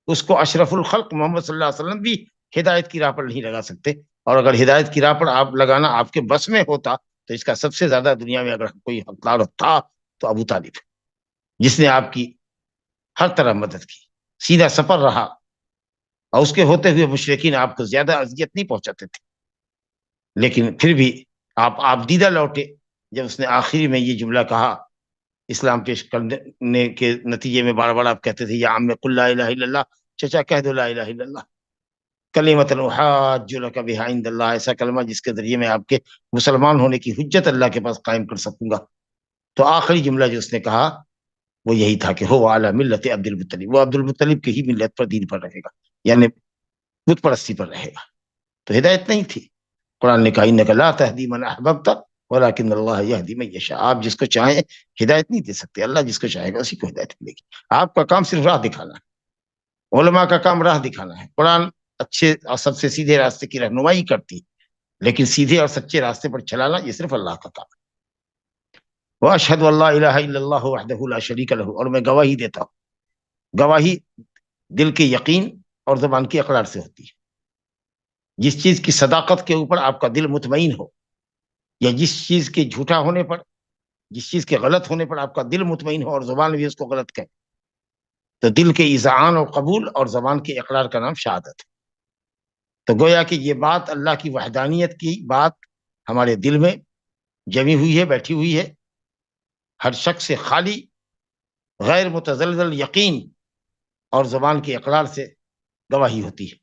اس کو اشرف الخلق محمد صلی اللہ علیہ وسلم بھی ہدایت کی راہ پر نہیں لگا سکتے، اور اگر ہدایت کی راہ پر آپ لگانا آپ کے بس میں ہوتا تو اس کا سب سے زیادہ دنیا میں اگر کوئی حقدار تھا تو ابو طالب، جس نے آپ کی ہر طرح مدد کی، سیدھا سفر رہا، اور اس کے ہوتے ہوئے مشرکین آپ کو زیادہ اذیت نہیں پہنچاتے تھے، لیکن پھر بھی آپ دیدہ لوٹے جب اس نے آخری میں یہ جملہ کہا اسلام پیش کرنے کے نتیجے میں۔ بار بار آپ کہتے تھے یا عم قل لا الہ الا اللہ، چچا کہہ دو لا الہ الا اللہ، کلمۃ احاج لک بہا عند اللہ، ایسا کلمہ جس کے ذریعے میں آپ کے مسلمان ہونے کی حجت اللہ کے پاس قائم کر سکوں گا۔ تو آخری جملہ جو اس نے کہا وہ یہی تھا کہ ہو علی ملت عبد المطلب، وہ عبد المطلب کی ہی ملت پر، دین پر رہے گا، یعنی بت پرستی پر رہے گا۔ تو ہدایت نہیں تھی۔ قرآن نے کہا انک لا تہدی من احببت ولکن اللہ یہدی من یشاء، آپ جس کو چاہیں ہدایت نہیں دے سکتے، اللہ جس کو چاہے گا اسی کو ہدایت ملے گی۔ آپ کا کام صرف راہ دکھانا ہے، علماء کا کام راہ دکھانا ہے۔ قرآن اچھے اور سب سے سیدھے راستے کی رہنمائی کرتی، لیکن سیدھے اور سچے راستے پر چلانا یہ صرف اللہ کا کام ہے۔ واشہد ان لا الہ الا اللہ وحدہ لا شریک لہ، اور میں گواہی دیتا ہوں۔ گواہی دل کے یقین اور زبان کی اقرار سے ہوتی ہے۔ جس چیز کی صداقت کے اوپر آپ کا دل مطمئن ہو، یا جس چیز کے جھوٹا ہونے پر، جس چیز کے غلط ہونے پر آپ کا دل مطمئن ہو اور زبان بھی اس کو غلط کہے، تو دل کے اذعان اور قبول اور زبان کے اقرار کا نام شہادت ہے۔ تو گویا کہ یہ بات اللہ کی وحدانیت کی بات ہمارے دل میں جمی ہوئی ہے، بیٹھی ہوئی ہے۔ ہر شک سے خالی، غیر متزلزل یقین اور زبان کے اقرار سے گواہی ہوتی ہے۔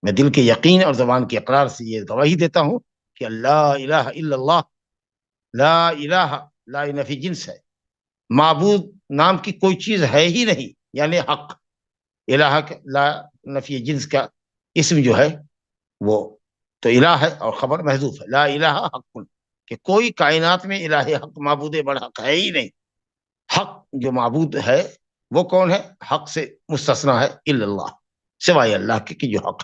میں دل کے یقین اور زبان کے اقرار سے یہ گواہی دیتا ہوں کہ اللہ الہ الا اللہ، لا الہ، لا نفی جنس ہے، معبود نام کی کوئی چیز ہے ہی نہیں، یعنی حق۔ الہ لا نفی جنس کا اسم جو ہے وہ تو الہ ہے اور خبر محذوف ہے، لا الہ حق، کہ کوئی کائنات میں الہ حق، معبود برحق ہے ہی نہیں۔ حق جو معبود ہے وہ کون ہے؟ حق سے مستثنا ہے الا اللہ، سوائے اللہ کے کہ جو حق۔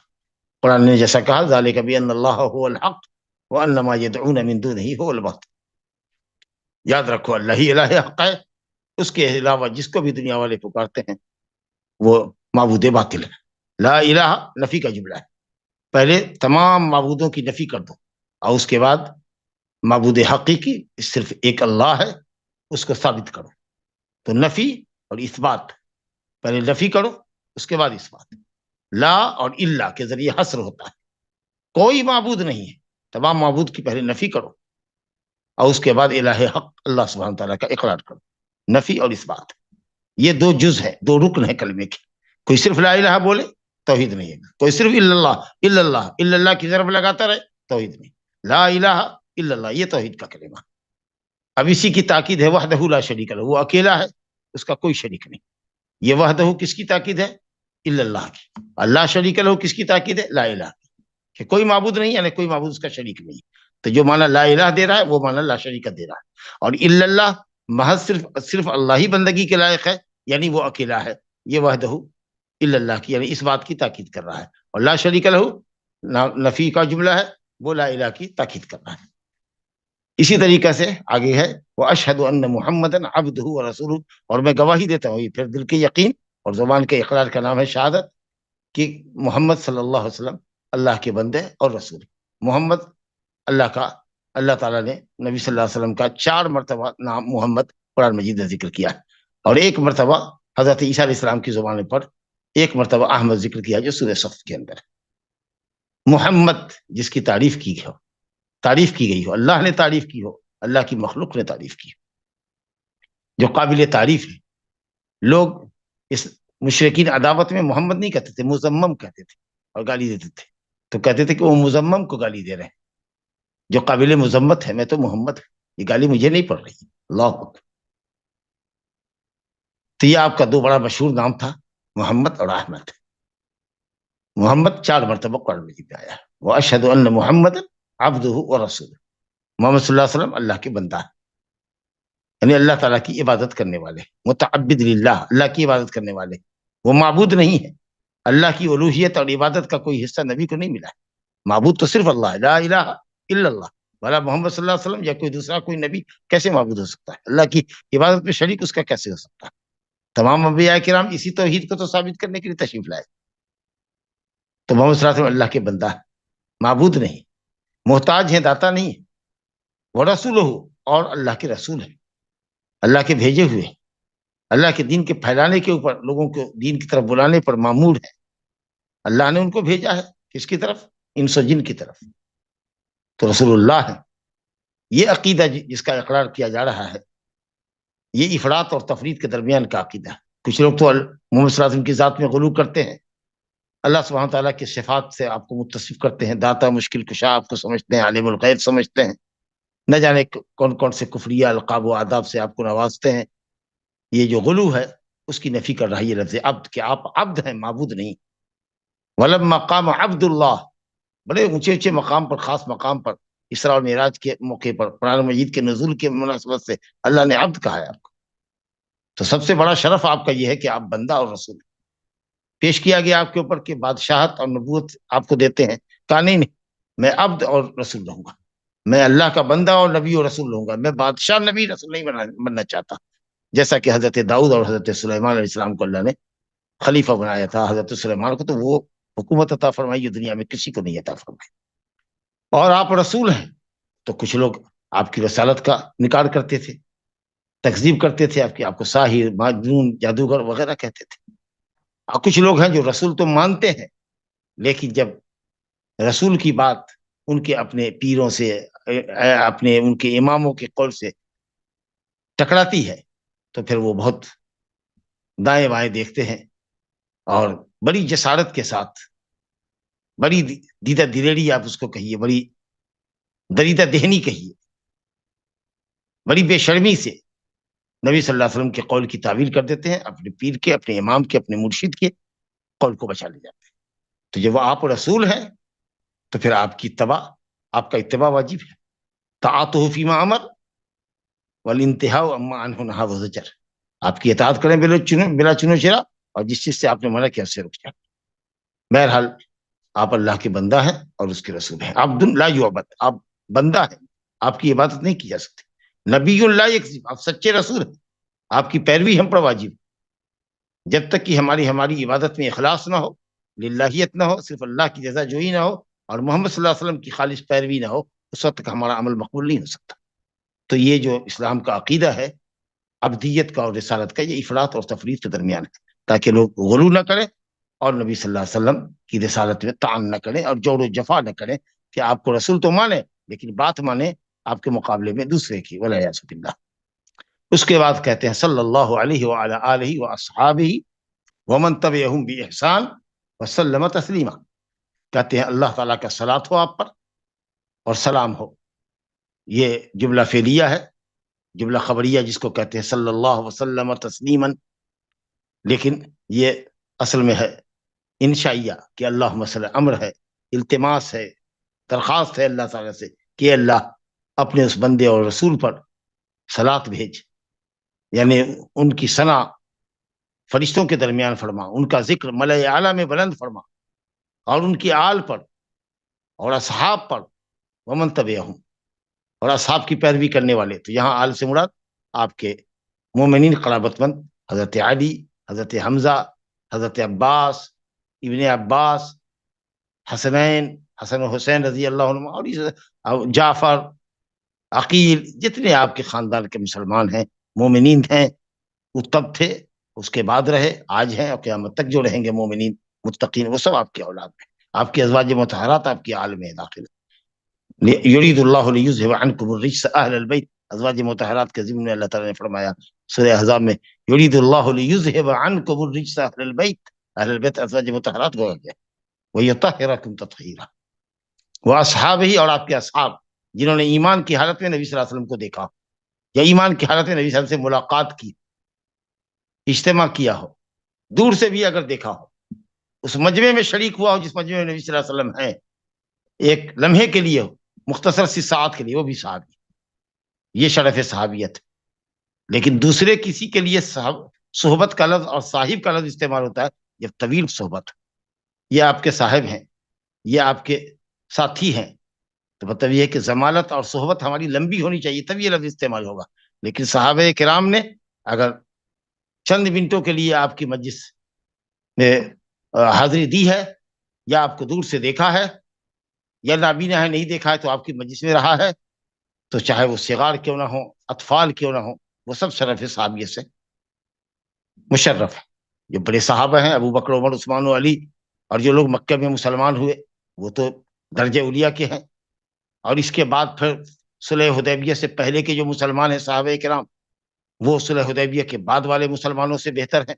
قرآن نے جیسا کہا ذالک بان اللہ هو الحق وان ما يدعون من دونه هو الباطل، یاد رکھو اللہ ہی الہ حق ہے، اس کے علاوہ جس کو بھی دنیا والے پکارتے ہیں وہ معبود باطل ہے۔ لا الہ نفی کا جملہ ہے، پہلے تمام معبودوں کی نفی کر دو، اور اس کے بعد معبود حقیقی صرف ایک اللہ ہے، اس کو ثابت کرو۔ تو نفی اور اثبات، پہلے نفی کرو اس کے بعد اثبات۔ لا اور الا کے ذریعے حصر ہوتا ہے، کوئی معبود نہیں ہے، تمام معبود کی پہلے نفی کرو اور اس کے بعد الہ حق اللہ سبحانہ تعالیٰ کا اقرار کرو۔ نفی اور اثبات یہ دو جز ہے، دو رکن ہے کلمے کے۔ کوئی صرف لا الہ بولے توحید نہیں ہے، کوئی صرف الا اللہ، الا اللہ، الا اللہ کی ضرب لگاتا رہے توحید نہیں۔ لا الہ الا اللہ یہ توحید کا کلمہ۔ اب اسی کی تاکید ہے وحدہ لا شریک لہ، وہ اکیلا ہے، اس کا کوئی شریک نہیں. یہ وحدہ کس کی تاکید ہے؟ الا اللہ کی. اللہ شریک لہ کس کی تاکید ہے؟ لا الہ کی، کہ کوئی معبود نہیں، یعنی کوئی معبود اس کا شریک نہیں. تو جو معنی لا الہ دے رہا ہے وہ معنی لا شریک دے رہا ہے. اور الا اللہ محض صرف اللہ ہی بندگی کے لائق ہے، یعنی وہ اکیلا ہے. یہ وحدہ الا اللہ کی یعنی اس بات کی تاکید کر رہا ہے. اور لا شریک لہ نفی کا جملہ ہے، وہ لا الہ کی تاکید کر رہا ہے. اسی طریقے سے آگے ہے وَأَشْهَدُ أَنَّ مُحَمَّدًا عَبْدُهُ وَرَسُولُهُ، اور میں گواہی دیتا ہوں، یہ پھر دل کے یقین اور زبان کے اقرار کا نام ہے شہادت، کہ محمد صلی اللہ علیہ وسلم اللہ کے بندے اور رسول. محمد اللہ کا، اللہ تعالیٰ نے نبی صلی اللہ علیہ وسلم کا 4 مرتبہ نام محمد قرآن مجید نے ذکر کیا ہے، اور 1 مرتبہ حضرت عیسیٰ علیہ السلام کی زبان پر 1 مرتبہ احمد ذکر کیا جو سورہ صف کے اندر ہے. محمد جس کی تعریف کی گئی ہو، اللہ نے تعریف کی ہو، اللہ کی مخلوق نے تعریف کی ہو، جو قابل تعریف ہے. لوگ اس مشرکین عداوت میں محمد نہیں کہتے تھے، مزمم کہتے تھے اور گالی دیتے تھے. تو کہتے تھے کہ وہ مزمم کو گالی دے رہے ہیں، جو قابل مذمت ہے. میں تو محمد ہوں، یہ گالی مجھے نہیں پڑ رہی. اللہ اکبر. تو یہ آپ کا 2 بڑا مشہور نام تھا، محمد اور احمد. محمد 4 مرتبہ قرآن مجید میں آیا ہے. وَأَشْهَدُ أَنَّ مُحَمَّدًا عَبْدُهُ وَرَسُولُهُ، محمد صلی اللہ علیہ وسلم اللہ کے بندہ ہے، یعنی اللہ تعالیٰ کی عبادت کرنے والے، متعبد للہ، اللہ کی عبادت کرنے والے. وہ معبود نہیں ہے. اللہ کی الوہیت اور عبادت کا کوئی حصہ نبی کو نہیں ملا ہے. معبود تو صرف اللہ ہے، لا الہ الا اللہ. بھلا محمد صلی اللہ علیہ وسلم یا کوئی دوسرا کوئی نبی کیسے معبود ہو سکتا ہے؟ اللہ کی عبادت میں شریک اس کا کیسے ہو سکتا ہے؟ تمام انبیاء کرام اسی توحید کو تو ثابت کرنے کے لیے تشریف لائے. تو محمد صلی اللہ علیہ وسلم اللہ کے بندہ ہے، معبود نہیں، محتاج ہیں، داتا نہیں ہے. وہ رسول ہو، اور اللہ کے رسول ہیں، اللہ کے بھیجے ہوئے، اللہ کے دین کے پھیلانے کے اوپر، لوگوں کو دین کی طرف بلانے پر مامور ہے. اللہ نے ان کو بھیجا ہے کس کی طرف؟ انس و جن کی طرف. تو رسول اللہ ہے. یہ عقیدہ جس کا اقرار کیا جا رہا ہے، یہ افراط اور تفرید کے درمیان کا عقیدہ ہے. کچھ لوگ تو محمد صلی اللہ علیہ وسلم کی ذات میں غلو کرتے ہیں، اللہ سبحانہ تعالیٰ کے صفات سے آپ کو متصف کرتے ہیں، داتا مشکل کشا آپ کو سمجھتے ہیں، عالم الغیب سمجھتے ہیں، نہ جانے کون کون سے کفریہ القاب و آداب سے آپ کو نوازتے ہیں. یہ جو غلو ہے اس کی نفی کر رہا ہے یہ لفظ عبد، کہ آپ عبد ہیں، معبود نہیں. وَلَمَّا قَامَ عَبْدُ اللَّهِ، بڑے اونچے اونچے مقام پر، خاص مقام پر، اسراء اور معراج کے موقع پر، قرآن مجید کے نزول کے مناسبت سے اللہ نے عبد کہا ہے آپ کو. تو سب سے بڑا شرف آپ کا یہ ہے کہ آپ بندہ اور رسول ہیں. پیش کیا گیا آپ کے اوپر کہ بادشاہت اور نبوت آپ کو دیتے ہیں، کہا نہیں، میں عبد اور رسول رہوں گا، میں اللہ کا بندہ اور نبی اور رسول رہوں گا، میں بادشاہ نبی رسول نہیں بننا چاہتا. جیسا کہ حضرت داؤد اور حضرت سلیمان علیہ السلام کو اللہ نے خلیفہ بنایا تھا، حضرت سلیمان کو تو وہ حکومت عطا فرمائی جو دنیا میں کسی کو نہیں عطا فرمائی. اور آپ رسول ہیں، تو کچھ لوگ آپ کی رسالت کا انکار کرتے تھے، تکذیب کرتے تھے، آپ کو ساحر، مجنون، جادوگر وغیرہ کہتے تھے. اور کچھ لوگ ہیں جو رسول تو مانتے ہیں، لیکن جب رسول کی بات ان کے اپنے پیروں سے، اپنے ان کے اماموں کے قول سے ٹکراتی ہے، تو پھر وہ بہت دائیں بائیں دیکھتے ہیں اور بڑی جسارت کے ساتھ، بڑی دیدہ دلیری آپ اس کو کہیے، بڑی دریدہ دہنی کہیے، بڑی بے شرمی سے نبی صلی اللہ علیہ وسلم کے قول کی تعویل کر دیتے ہیں، اپنے پیر کے، اپنے امام کے، اپنے مرشد کے قول کو بچا لے جاتے ہیں. تو جب وہ آپ رسول ہیں تو پھر آپ کا اتباع واجب ہے. طاعتہ فیما امر والانتہاء عما عنہ نہا وزجر، آپ کی اطاعت کریں بلا چنو چرا، اور جس چیز سے آپ نے منع کیا اس سے رک جائیں. بہرحال آپ اللہ کے بندہ ہیں اور اس کے رسول ہیں. عبد لا یعبد، آپ بندہ ہیں، آپ کی عبادت نہیں کی جا سکتی. نبی لا یکذب، آپ سچے رسول ہیں، آپ کی پیروی ہم پر واجب. جب تک کہ ہماری عبادت میں اخلاص نہ ہو، للہیت نہ ہو، صرف اللہ کی جزا جوئی نہ ہو، اور محمد صلی اللہ علیہ وسلم کی خالص پیروی نہ ہو، اس وقت تک ہمارا عمل مقبول نہیں ہو سکتا. تو یہ جو اسلام کا عقیدہ ہے عبدیت کا اور رسالت کا، یہ افراط اور تفرید کے درمیان ہے، تاکہ لوگ غلو نہ کریں اور نبی صلی اللہ علیہ وسلم کی رسالت میں طعن نہ کریں اور جور و جفا نہ کریں، کہ آپ کو رسول تو مانے لیکن بات مانے آپ کے مقابلے میں دوسرے کی، والعیاذ باللہ. اس کے بعد کہتے ہیں صلی اللہ علیہ وعلی آلہ واصحابہ ومن تبعہم باحسان وسلم تسلیما. کہتے ہیں اللہ تعالیٰ کا صلاۃ ہو آپ پر اور سلام ہو. یہ جملہ فعلیہ ہے، جملہ خبریہ جس کو کہتے ہیں، صلی اللہ وسلم تسلیما، لیکن یہ اصل میں ہے انشائیہ کہ اللہم صلی، امر ہے، التماس ہے، درخواست ہے اللہ تعالیٰ سے کہ اللہ اپنے اس بندے اور رسول پر صلات بھیج، یعنی ان کی ثنا فرشتوں کے درمیان فرما، ان کا ذکر ملأ اعلیٰ میں بلند فرما، اور ان کی آل پر اور اصحاب پر، ومن تبعہم، اور اصحاب کی پیروی کرنے والے۔ تو یہاں آل سے مراد آپ کے مومنین قرابت مند، حضرت علی، حضرت حمزہ، حضرت عباس، ابن عباس، حسنین، حسن و حسین رضی اللہ عنہ، اور جعفر، عقیل، جتنے آپ کے خاندان کے مسلمان ہیں، مومنین ہیں، وہ تب تھے، اس کے بعد رہے، آج ہیں، اور قیامت تک جو رہیں گے مومنین متقین، وہ سب آپ کی اولاد میں، آپ کی ازواج مطہرات آپ کی آل میں داخل ہیں۔ یرید اللہ لیذھب عنکم الرجس اہل البیت، ازواج مطہرات کے ضمن میں اللہ تعالیٰ نے فرمایا سورہ احزاب میں، یرید اللہ لیذھب عنکم الرجس اہل البیت، اہل البیت ازواج مطہرات کو گیا، ویطہرکم تطہیرا، وہ اصحاب ہی، اور آپ کے اصحاب جنہوں نے ایمان کی حالت میں نبی صلی اللہ علیہ وسلم کو دیکھا، یا ایمان کی حالت میں نبی صلی اللہ علیہ وسلم سے ملاقات کی، اجتماع کیا ہو، دور سے بھی اگر دیکھا ہو، اس مجمع میں شریک ہوا ہو جس مجمع میں نبی صلی اللہ علیہ وسلم ہیں، ایک لمحے کے لیے ہو، مختصر سی ساعت کے لیے، وہ بھی صحابی، یہ شرف صحابیت۔ لیکن دوسرے کسی کے لیے صحبت کا لفظ اور صاحب کا لفظ استعمال ہوتا ہے جب طویل صحبت، یہ آپ کے صاحب ہیں، یہ آپ کے ساتھی ہیں، تو مطلب یہ ہے کہ ضمانت اور صحبت ہماری لمبی ہونی چاہیے، تب یہ لفظ استعمال ہوگا۔ لیکن صحابہ کرام نے اگر چند منٹوں کے لیے آپ کی مجلس میں حاضری دی ہے، یا آپ کو دور سے دیکھا ہے، یا نابینا ہے نہیں دیکھا ہے تو آپ کی مجلس میں رہا ہے، تو چاہے وہ صغار کیوں نہ ہو، اطفال کیوں نہ ہو، وہ سب شرف صحابیت سے مشرف ہے۔ جو بڑے صحابہ ہیں، ابو بکر، عمر، عثمان و علی، اور جو لوگ مکہ میں مسلمان ہوئے، وہ تو درجہ اولیاء کے ہیں، اور اس کے بعد پھر صلح حدیبیہ سے پہلے کے جو مسلمان ہیں صحابہ کرام، وہ صلح حدیبیہ کے بعد والے مسلمانوں سے بہتر ہیں۔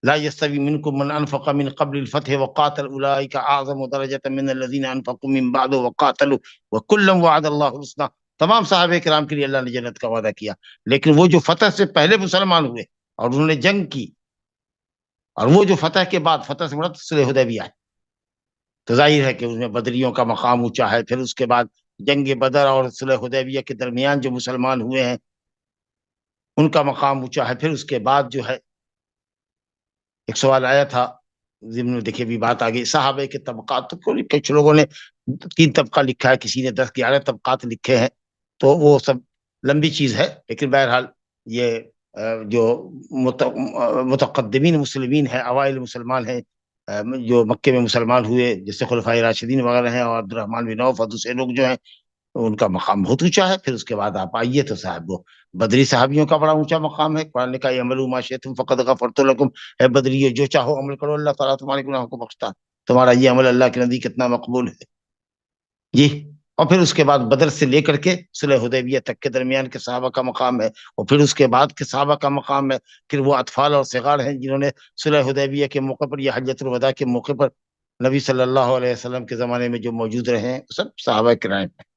لا يستوي منكم من انفق من قبل الفتح وقاتل اولئك اعظم درجة من الذين انفقوا من بعد وقاتلوا وكلا وعد الله الحسنى۔ تمام صحابہ کرام کے لیے اللہ نے جنت کا وعدہ کیا، لیکن وہ جو فتح سے پہلے مسلمان ہوئے اور انہوں نے جنگ کی، اور وہ جو فتح کے بعد، فتح سے مراد صلح حدیبیہ ہے، تو ظاہر ہے کہ اس میں بدریوں کا مقام اونچا ہے، پھر اس کے بعد جنگ بدر اور صلح حدیبیہ کے درمیان جو مسلمان ہوئے ہیں ان کا مقام اونچا ہے، پھر اس کے بعد جو ہے ایک سوال آیا تھا ضمن میں، دیکھیے بھی بات آ گئی، صحابہ کے طبقات کو کچھ لوگوں نے 3 طبقہ لکھا ہے، کسی نے 10-11 طبقات لکھے ہیں، تو وہ سب لمبی چیز ہے، لیکن بہرحال یہ جو متقدمین مسلمین ہیں، اوائل مسلمان ہیں، جو مکے میں مسلمان ہوئے، جیسے خلفائے راشدین وغیرہ ہیں، اور عبد الرحمن بن عوف اور دوسرے لوگ جو ہیں، ان کا مقام بہت اونچا ہے۔ پھر اس کے بعد آپ آئیے تو صاحب وہ بدری صحابیوں کا بڑا اونچا مقام ہے، قرآن نے کہا اعملوا ما شئتم فقد غفرت لکم، ہے بدریو جو چاہو عمل کرو، اللہ تعالیٰ تمہارے گناہوں کو بخشتا، تمہارا یہ عمل اللہ کے نزدیک کتنا مقبول ہے یہ۔ اور پھر اس کے بعد بدر سے لے کر کے صلح حدیبیہ تک کے درمیان کے صحابہ کا مقام ہے، اور پھر اس کے بعد کے صحابہ کا مقام ہے، پھر وہ اطفال اور صغار ہیں جنہوں نے صلح حدیبیہ کے موقع پر یا حجۃ الوداع کے موقع پر نبی صلی اللہ علیہ وسلم کے زمانے میں جو موجود رہے ہیں، سب صحابہ کرام ہیں۔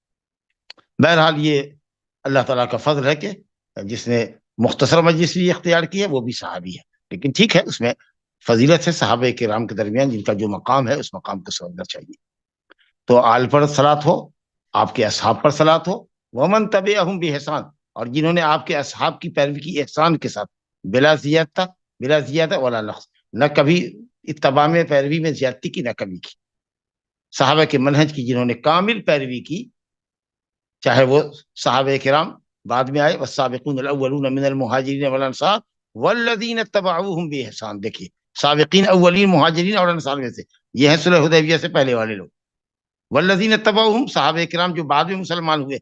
بہرحال یہ اللہ تعالیٰ کا فضل ہے کہ جس نے مختصر مجلس بھی اختیار کی ہے وہ بھی صحابی ہے، لیکن ٹھیک ہے، اس میں فضیلت ہے صحابہ کرام کے درمیان، جن کا جو مقام ہے اس مقام کو سمجھنا چاہیے۔ تو آل پر صلات ہو، آپ کے اصحاب پر صلات ہو، ومن تبعہم بإحسان، اور جنہوں نے آپ کے اصحاب کی پیروی کی احسان کے ساتھ، بلا زیادہ ولا نقص، نہ کبھی اتباع میں، پیروی میں زیادتی کی، نہ کمی کی، صحابہ کے منہج کی جنہوں نے کامل پیروی کی، چاہے وہ صحابہ کرام بعد میں آئے، والسابقون الاولون من المہاجرین والانصار والذین اتبعوہم بإحسان، دیکھیے سابقین اولین مہاجرین اور انصار میں سے، یہ ہیں صلح حدیبیہ سے پہلے والے لوگ، والذین اتبعوہم صحابہ کرام جو بعد میں مسلمان ہوئے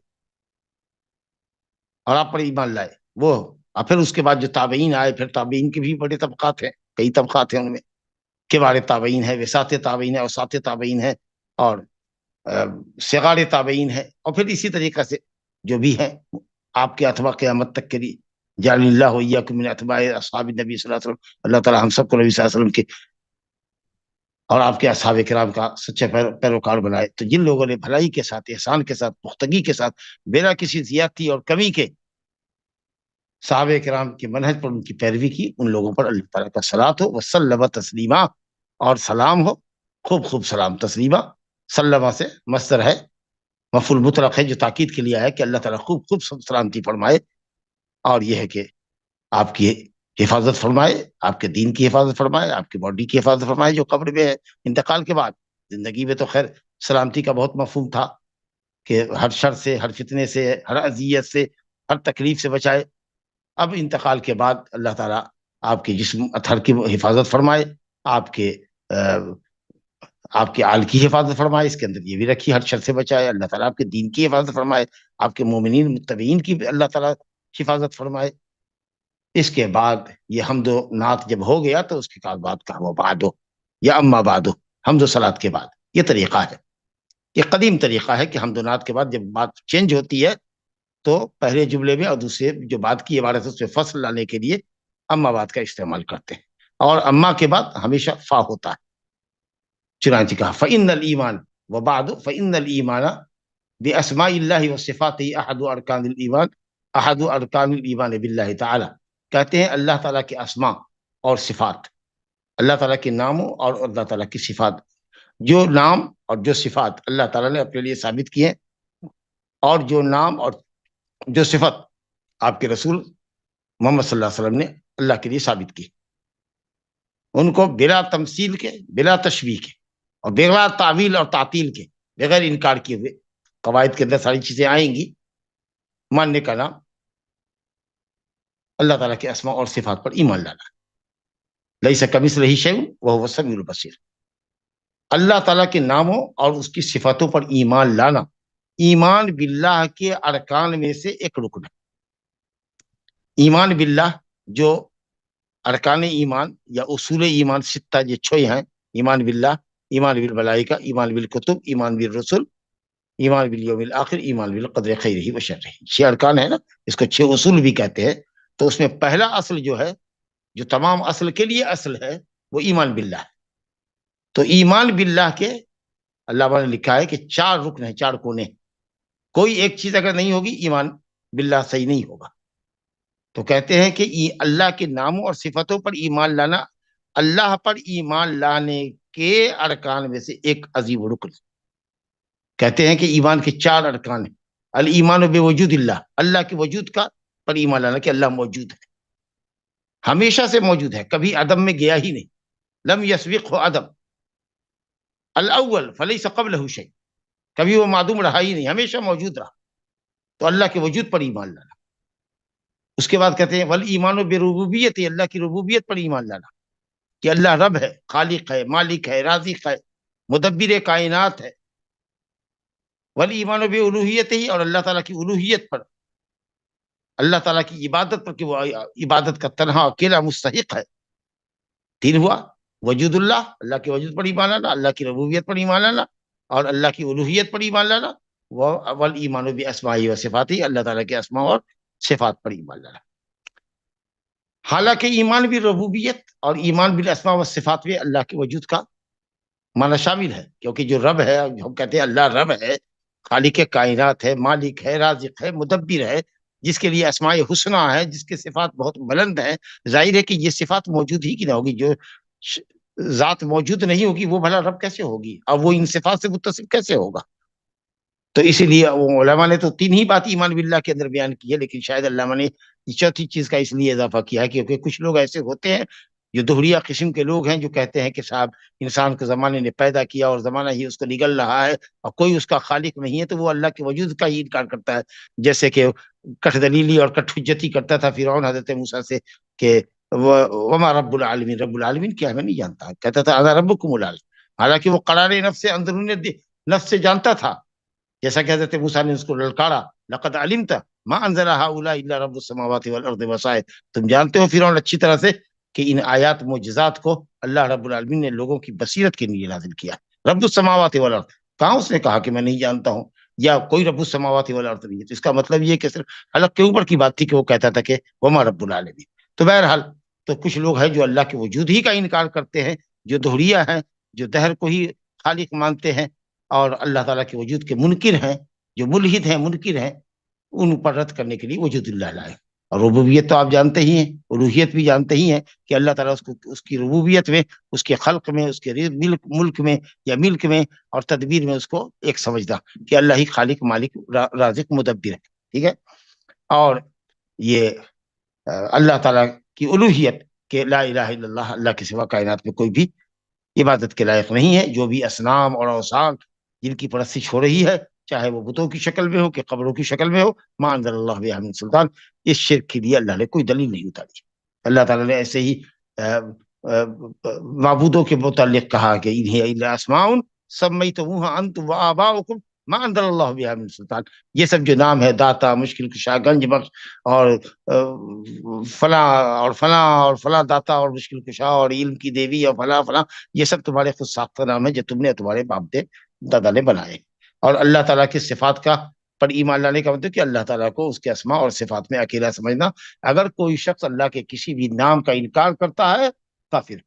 اور آپ پر ایمان لائے وہ، اور پھر اس کے بعد جو تابعین آئے، پھر تابعین کے بھی بڑے طبقات ہیں، کئی طبقات ہیں، ان میں کبار تابعین ہیں، وساط تابعین ہیں، اوساط تابعین ہیں، اور صغار تابعین ہیں، اور پھر اسی طریقہ سے جو بھی ہیں آپ کے اتباع قیامت تک کے لیے، جعلنی اللہ وإیاکم من اتباع اصحاب النبی صلی اللہ علیہ وسلم، اللہ تعالی ہم سب کو نبی صلی اللہ علیہ وسلم کے اور آپ کے اصحاب کرام کا سچے پیروکار بنائے۔ تو جن لوگوں نے بھلائی کے ساتھ، احسان کے ساتھ، پختگی کے ساتھ، بلا کسی زیادتی اور کمی کے صحابہ کرام کے منہج پر ان کی پیروی کی، ان لوگوں پر اللہ تعالیٰ کا صلاۃ ہو، وسلم تسلیما، اور سلام ہو، خوب خوب سلام تسلیما۔ سلمہ سے مصدر ہے، مفعول مطلق ہے جو تاکید کے لیے آیا کہ اللہ تعالیٰ خوب خوب سلامتی فرمائے، اور یہ ہے کہ آپ کی حفاظت فرمائے، آپ کے دین کی حفاظت فرمائے، آپ کی باڈی کی حفاظت فرمائے جو قبر میں ہے، انتقال کے بعد۔ زندگی میں تو خیر سلامتی کا بہت مفہوم تھا کہ ہر شر سے، ہر فتنے سے، ہر اذیت سے، ہر تکلیف سے بچائے۔ اب انتقال کے بعد اللہ تعالیٰ آپ کے جسم اطہر کی حفاظت فرمائے، آپ کے آپ کے آل کی حفاظت فرمائے، اس کے اندر یہ بھی رکھی ہر شر سے بچائے۔ اللہ تعالیٰ آپ کے دین کی حفاظت فرمائے، آپ کے مومنین متبعین کی بھی اللہ تعالیٰ حفاظت فرمائے۔ اس کے بعد یہ حمد و نعت جب ہو گیا تو اس کے بعد کہا وہ بعد ہو یا اما بعد ہو، حمد و صلات کے بعد۔ یہ طریقہ ہے، یہ قدیم طریقہ ہے کہ حمد و نعت کے بعد جب بات چینج ہوتی ہے تو پہلے جملے میں اور دوسرے جو بات کی عبارت ہے اس میں فصل لانے کے لیے اما بعد کا استعمال کرتے ہیں، اور اما کے بعد ہمیشہ فا ہوتا ہے۔ چنانچہ کہا فإن الایمان وبعد فإن الایمان باسماء اللہ وصفاتہ احد ارکان الایمان باللہ تعالی۔ کہتے ہیں اللہ تعالیٰ کے اسماء اور صفات، اللہ تعالیٰ کے ناموں اور اللہ تعالیٰ کی صفات، جو نام اور جو صفات اللہ تعالیٰ نے اپنے لیے ثابت کیے، اور جو نام اور جو صفت آپ کے رسول محمد صلی اللہ علیہ وسلم نے اللہ کے لیے ثابت کی، ان کو بلا تمثیل کے، بلا تشبیہ کے، اور بغیر تعویل اور تعطیل کے، بغیر انکار کیے ہوئے، قواعد کے اندر ساری چیزیں آئیں گی، ماننے کا نام اللہ تعالیٰ کے اسماء اور صفات پر ایمان لانا۔ لیس کمثلہ شیء وہو السمیع البصیر، اللہ تعالیٰ کے ناموں اور اس کی صفاتوں پر ایمان لانا ایمان باللہ کے ارکان میں سے ایک رکن ہے۔ ایمان باللہ جو ارکان ایمان یا اصول ایمان ستہ جو چھ ہیں، ایمان باللہ، ایمان بالملائکہ، ایمان بالکتب، ایمان بالرسل، ایمان بالیوم الآخر، ایمان بالقدر خیرہ و شرہ، چھ ارکان ہیں نا، اس کو چھ اصول بھی کہتے ہیں۔ تو اس میں پہلا اصل جو ہے، جو تمام اصل کے لیے اصل ہے، وہ ایمان باللہ ہے۔ تو ایمان باللہ کے اللہ نے لکھا ہے کہ چار رکن ہیں، چار کونے، کوئی ایک چیز اگر نہیں ہوگی ایمان باللہ صحیح نہیں ہوگا۔ تو کہتے ہیں کہ اللہ کے ناموں اور صفتوں پر ایمان لانا اللہ پر ایمان لانے کے ارکان میں سے ایک عظیم رکن۔ کہتے ہیں کہ ایمان کے چار ارکان ہیں۔ الایمان بوجود اللہ، اللہ کے وجود کا پر ایمان لانا کہ اللہ موجود ہے، ہمیشہ سے موجود ہے، کبھی عدم میں گیا ہی نہیں، لم یسبقہ عدم، الاول فلیس قبلہ شیء، کبھی وہ معدوم رہا ہی نہیں، ہمیشہ موجود رہا۔ تو اللہ کے وجود پر ایمان لانا۔ اس کے بعد کہتے ہیں والایمان بربوبیت، اللہ کی ربوبیت پر ایمان لانا کہ اللہ رب ہے، خالق ہے، مالک ہے، رازق ہے، مدبر کائنات ہے۔ والایمان بالوہیت ہی، اور اللہ تعالیٰ کی الوہیت پر، اللہ تعالیٰ کی عبادت پر کہ وہ عبادت کا تنہا اکیلا مستحق ہے۔ تین ہوا، وجود اللہ، اللہ کے وجود پر ایمان لانا، اللہ کی ربوبیت پر ایمان لانا، اور اللہ کی الوہیت پر ایمان لانا، والایمان باسماء و صفاتہ، اللہ تعالیٰ کے اسماء اور صفات پر ایمان لانا۔ حالانکہ ایمان بالربوبیت اور ایمان بالاسماء و صفات میں اللہ کے وجود کا معنی شامل ہے، کیونکہ جو رب ہے، ہم کہتے ہیں اللہ رب ہے، خالق کائنات ہے، مالک ہے، رازق ہے، مدبر ہے، جس کے لیے اسماء حسنہ ہے، جس کے صفات بہت بلند ہیں۔ ظاہر ہے کہ یہ صفات موجود ہی کی نہ ہوگی، جو ذات موجود نہیں ہوگی وہ بھلا رب کیسے ہوگی، اب وہ ان صفات سے متصف کیسے ہوگا؟ تو اسی لیے علماء نے تو تین ہی بات ایمان باللہ کے اندر بیان کی ہے، لیکن شاید علامہ نے چوتھی چیز کا اس لیے اضافہ کیا ہے کیونکہ کچھ لوگ ایسے ہوتے ہیں جو دوہریہ قسم کے لوگ ہیں، جو کہتے ہیں کہ صاحب انسان کو زمانے نے پیدا کیا اور زمانہ ہی اس کو نگل رہا ہے اور کوئی اس کا خالق نہیں ہے، تو وہ اللہ کے وجود کا ہی انکار کرتا ہے، جیسے کہ کٹ دلیلی اور کٹ حجتی کرتا تھا فرعون حضرت موسیٰ سے کہ وما رب العالمین، رب العالمین کیا ہے میں نہیں جانتا، کہتا تھا انا ربکم العال، حالانکہ وہ قرار نفس سے، اندرون نفس سے جانتا تھا، جیسا کہ حضرت موسیٰ نے اس کو للکارا لقد علمت ما انزل هؤلاء الا رب السماوات والارض بصائر، تم جانتے ہو فرعون اچھی طرح سے کہ ان آیات معجزات کو اللہ رب العالمین نے لوگوں کی بصیرت کے لیے نازل کیا۔ رب السماوات والارض، کہاں اس نے کہا کہ میں نہیں جانتا ہوں یا کوئی رب السماوات والارض نہیں ہے؟ تو اس کا مطلب یہ کہ صرف حلق کے اوپر کی بات تھی کہ وہ کہتا تھا کہ وما رب العالمین۔ تو بہرحال تو کچھ لوگ ہیں جو اللہ کے وجود ہی کا انکار کرتے ہیں، جو دوہریہ ہیں، جو دہر کو ہی خالق مانتے ہیں اور اللہ تعالیٰ کے وجود کے منکر ہیں، جو ملحد ہیں، منکر ہیں، ان پر رد کرنے کے لیے وجود اللہ لائے اور ربوبیت تو آپ جانتے ہی ہیں، الوہیت بھی جانتے ہی ہیں کہ اللہ تعالیٰ اس کی ربوبیت میں، اس کے خلق میں، اس کے ملک میں یا ملک میں اور تدبیر میں اس کو ایک سمجھنا کہ اللہ ہی خالق مالک رازق مدبر ہے، ٹھیک ہے۔ اور یہ اللہ تعالیٰ کی الوہیت کہ لا الہ الا اللہ، اللہ کے سوا کائنات میں کوئی بھی عبادت کے لائق نہیں ہے۔ جو بھی اصنام اور اوثان جن کی پرستش ہو رہی ہے، چاہے وہ بتوں کی شکل میں ہو کہ قبروں کی شکل میں ہو، ما انزل اللہ بہا من سلطان، اس شرک کے لیے اللہ نے کوئی دلیل نہیں اتاری۔ اللہ تعالیٰ نے ایسے ہی معبودوں کے متعلق کہا کہ انہی الا اسماء سمیتموها انتم وآباؤکم ما انزل اللہ بہا من سلطان، یہ سب جو نام ہے، داتا، مشکل کشا، گنج بخش اور فلاں اور فلاں اور فلاں داتا اور مشکل کشا اور علم کی دیوی اور فلاں فلاں، یہ سب تمہارے خود ساختہ نام ہے جو تم نے تمہارے باپ دادا نے بنائے۔ اور اللہ تعالیٰ کی صفات کا پر ایمان لانے کا مطلب کہ اللہ تعالیٰ کو اس کے اسماء اور صفات میں اکیلا سمجھنا۔ اگر کوئی شخص اللہ کے کسی بھی نام کا انکار کرتا ہے کافر،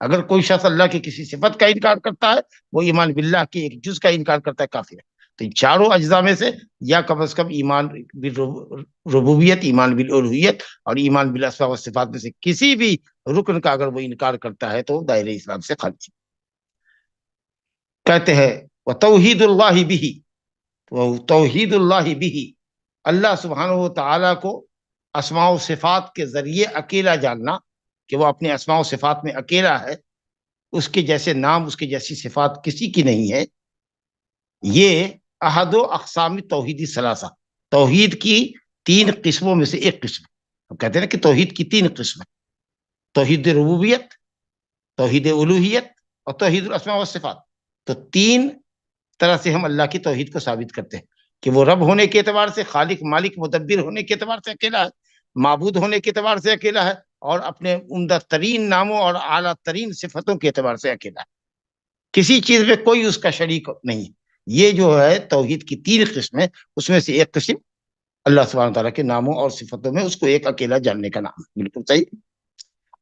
اگر کوئی شخص اللہ کی کسی صفت کا انکار کرتا ہے، وہ ایمان باللہ کے ایک جز کا انکار کرتا ہے، کافر ہے۔ تو ان چاروں اجزاء میں سے یا کم از کم ایمان بالربوبیت، ایمان بالالوہیت اور ایمان بالاسماء و صفات میں سے کسی بھی رکن کا اگر وہ انکار کرتا ہے تو دائرہ اسلام سے خارج۔ کہتے ہیں وتوحید اللہ بھی، توحید اللہ بھی، اللہ سبحانہ و تعالیٰ کو اسماء و صفات کے ذریعے اکیلا جاننا کہ وہ اپنے اسماء و صفات میں اکیلا ہے، اس کے جیسے نام، اس کے جیسی صفات کسی کی نہیں ہے۔ یہ احد و اقسام توحید ثلاثہ، توحید کی 3 قسموں میں سے ایک قسم۔ ہم کہتے ہیں کہ توحید کی 3 قسم ہے، توحید ربوبیت، توحید الوہیت اور توحید الاسماء والصفات۔ تو 3 طرح سے ہم اللہ کی توحید کو ثابت کرتے ہیں کہ وہ رب ہونے کے اعتبار سے، خالق مالک مدبر ہونے کے اعتبار سے اکیلا ہے، معبود ہونے کے اعتبار سے اکیلا ہے، اور اپنے عمدہ ترین ناموں اور اعلیٰ ترین صفتوں کے اعتبار سے اکیلا ہے، کسی چیز میں کوئی اس کا شریک نہیں ہے۔ یہ جو ہے توحید کی 3 قسمیں، اس میں سے ایک قسم اللہ سبحانہ تعالیٰ کے ناموں اور صفتوں میں اس کو ایک اکیلا جاننے کا نام ہے، بالکل صحیح۔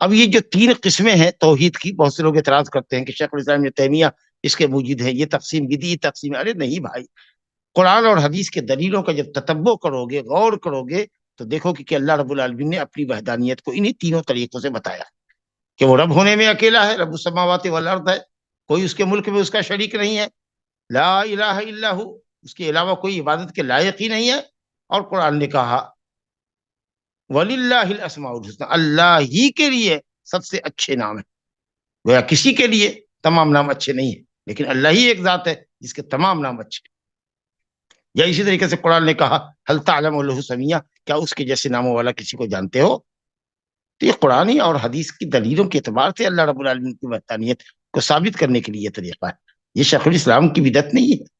اب یہ جو 3 قسمیں ہیں توحید کی، بہت سے لوگ اعتراض کرتے ہیں کہ شیخ الاسلام ابن تیمیہ اس کے موجود ہے، یہ تقسیم بدعی تقسیم۔ ارے نہیں بھائی، قرآن اور حدیث کے دلیلوں کا جب تتبع کرو گے، غور کرو گے، تو دیکھو کہ اللہ رب العالمین نے اپنی وحدانیت کو انہی 3 طریقوں سے بتایا کہ وہ رب ہونے میں اکیلا ہے، رب السماوات والارض ہے، کوئی اس کے ملک میں اس کا شریک نہیں ہے، لا الہ الا ہو، اس کے علاوہ کوئی عبادت کے لائق ہی نہیں ہے، اور قرآن نے کہا وَلِلَّهِ الْأَسْمَاءُ الْحُسْنَى، اللہ ہی کے لیے سب سے اچھے نام ہیں۔ گویا کسی کے لیے تمام نام اچھے نہیں ہیں، لیکن اللہ ہی ایک ذات ہے جس کے تمام نام اچھے ہیں۔ یا اسی طریقے سے قرآن نے کہا هل تعلم له سمیہ، کیا اس کے جیسے ناموں والا کسی کو جانتے ہو؟ تو یہ قرآنی اور حدیث کی دلیلوں کے اعتبار سے اللہ رب العالمین کی وحدانیت کو ثابت کرنے کے لیے یہ طریقہ ہے، یہ شیخ الاسلام کی بدعت نہیں ہے،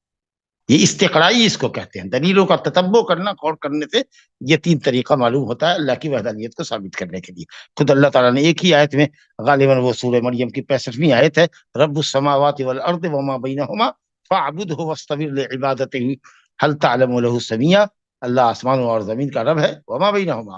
یہ استقرائی اس کو کہتے ہیں۔ دلیلوں کا تتبع کرنا، غور کرنے سے یہ 3 طریقہ معلوم ہوتا ہے اللہ کی وحدانیت کو ثابت کرنے کے لیے۔ خود اللہ تعالیٰ نے ایک ہی آیت میں، غالباً وہ سورہ مریم کی 65ویں آیت ہے، رب السماوات والارض وما بینہما فاعبدہ واصطبر لعبادتہ هل تعلم له سمیہ، اللہ آسمان اور زمین کا رب ہے، وما بینہما،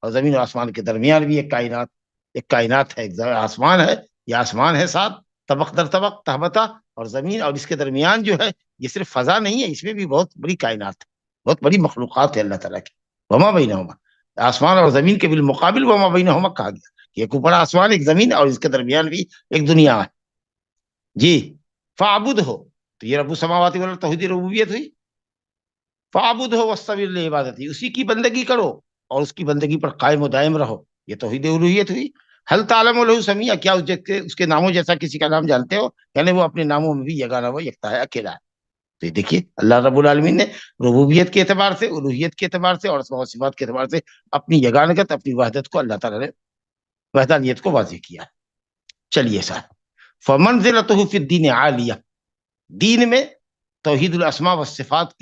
اور زمین اور آسمان کے درمیان بھی ایک کائنات ہے، ایک آسمان ہے، یہ آسمان ہے 7 طبق در طبق تہبتا، اور زمین اور اس کے درمیان جو ہے یہ صرف فضا نہیں ہے، اس میں بھی بہت بڑی کائنات ہے، بہت بڑی مخلوقات ہے اللہ تعالیٰ کی۔ وما بینہما، آسمان اور زمین کے بالمقابل وما بینہما کہا گیا کہ ایک اوپر آسمان، ایک زمین، اور اس کے درمیان بھی ایک دنیا ہے۔ جی، فاعبد ہو، تو یہ رب السماوات والارض توحید ربوبیت ہوئی، فاعبد ہو واصطبر لعبادتہ، اسی کی بندگی کرو اور اس کی بندگی پر قائم و دائم رہو، یہ توحید الوہیت ہوئی۔ هل تعلم له سمیہ، کیا اس کے ناموں جیسا کسی کا نام جانتے ہو؟ یعنی وہ اپنے ناموں میں بھی یگانہ و یکتا ہے، اکیلا ہے۔ تو یہ دیکھیے اللہ رب العالمین نے ربوبیت کے اعتبار سے، الوہیت کے اعتبار سے اور اسماء و صفات کے اعتبار سے اپنی یگانگت، اپنی وحدت کو اللہ تعالیٰ نے وحدانیت کو واضح کیا ہے۔ چلیے صاحب، فمنزلتہ فی الدین عالیہ، دین میں توحید الاسماء والصفات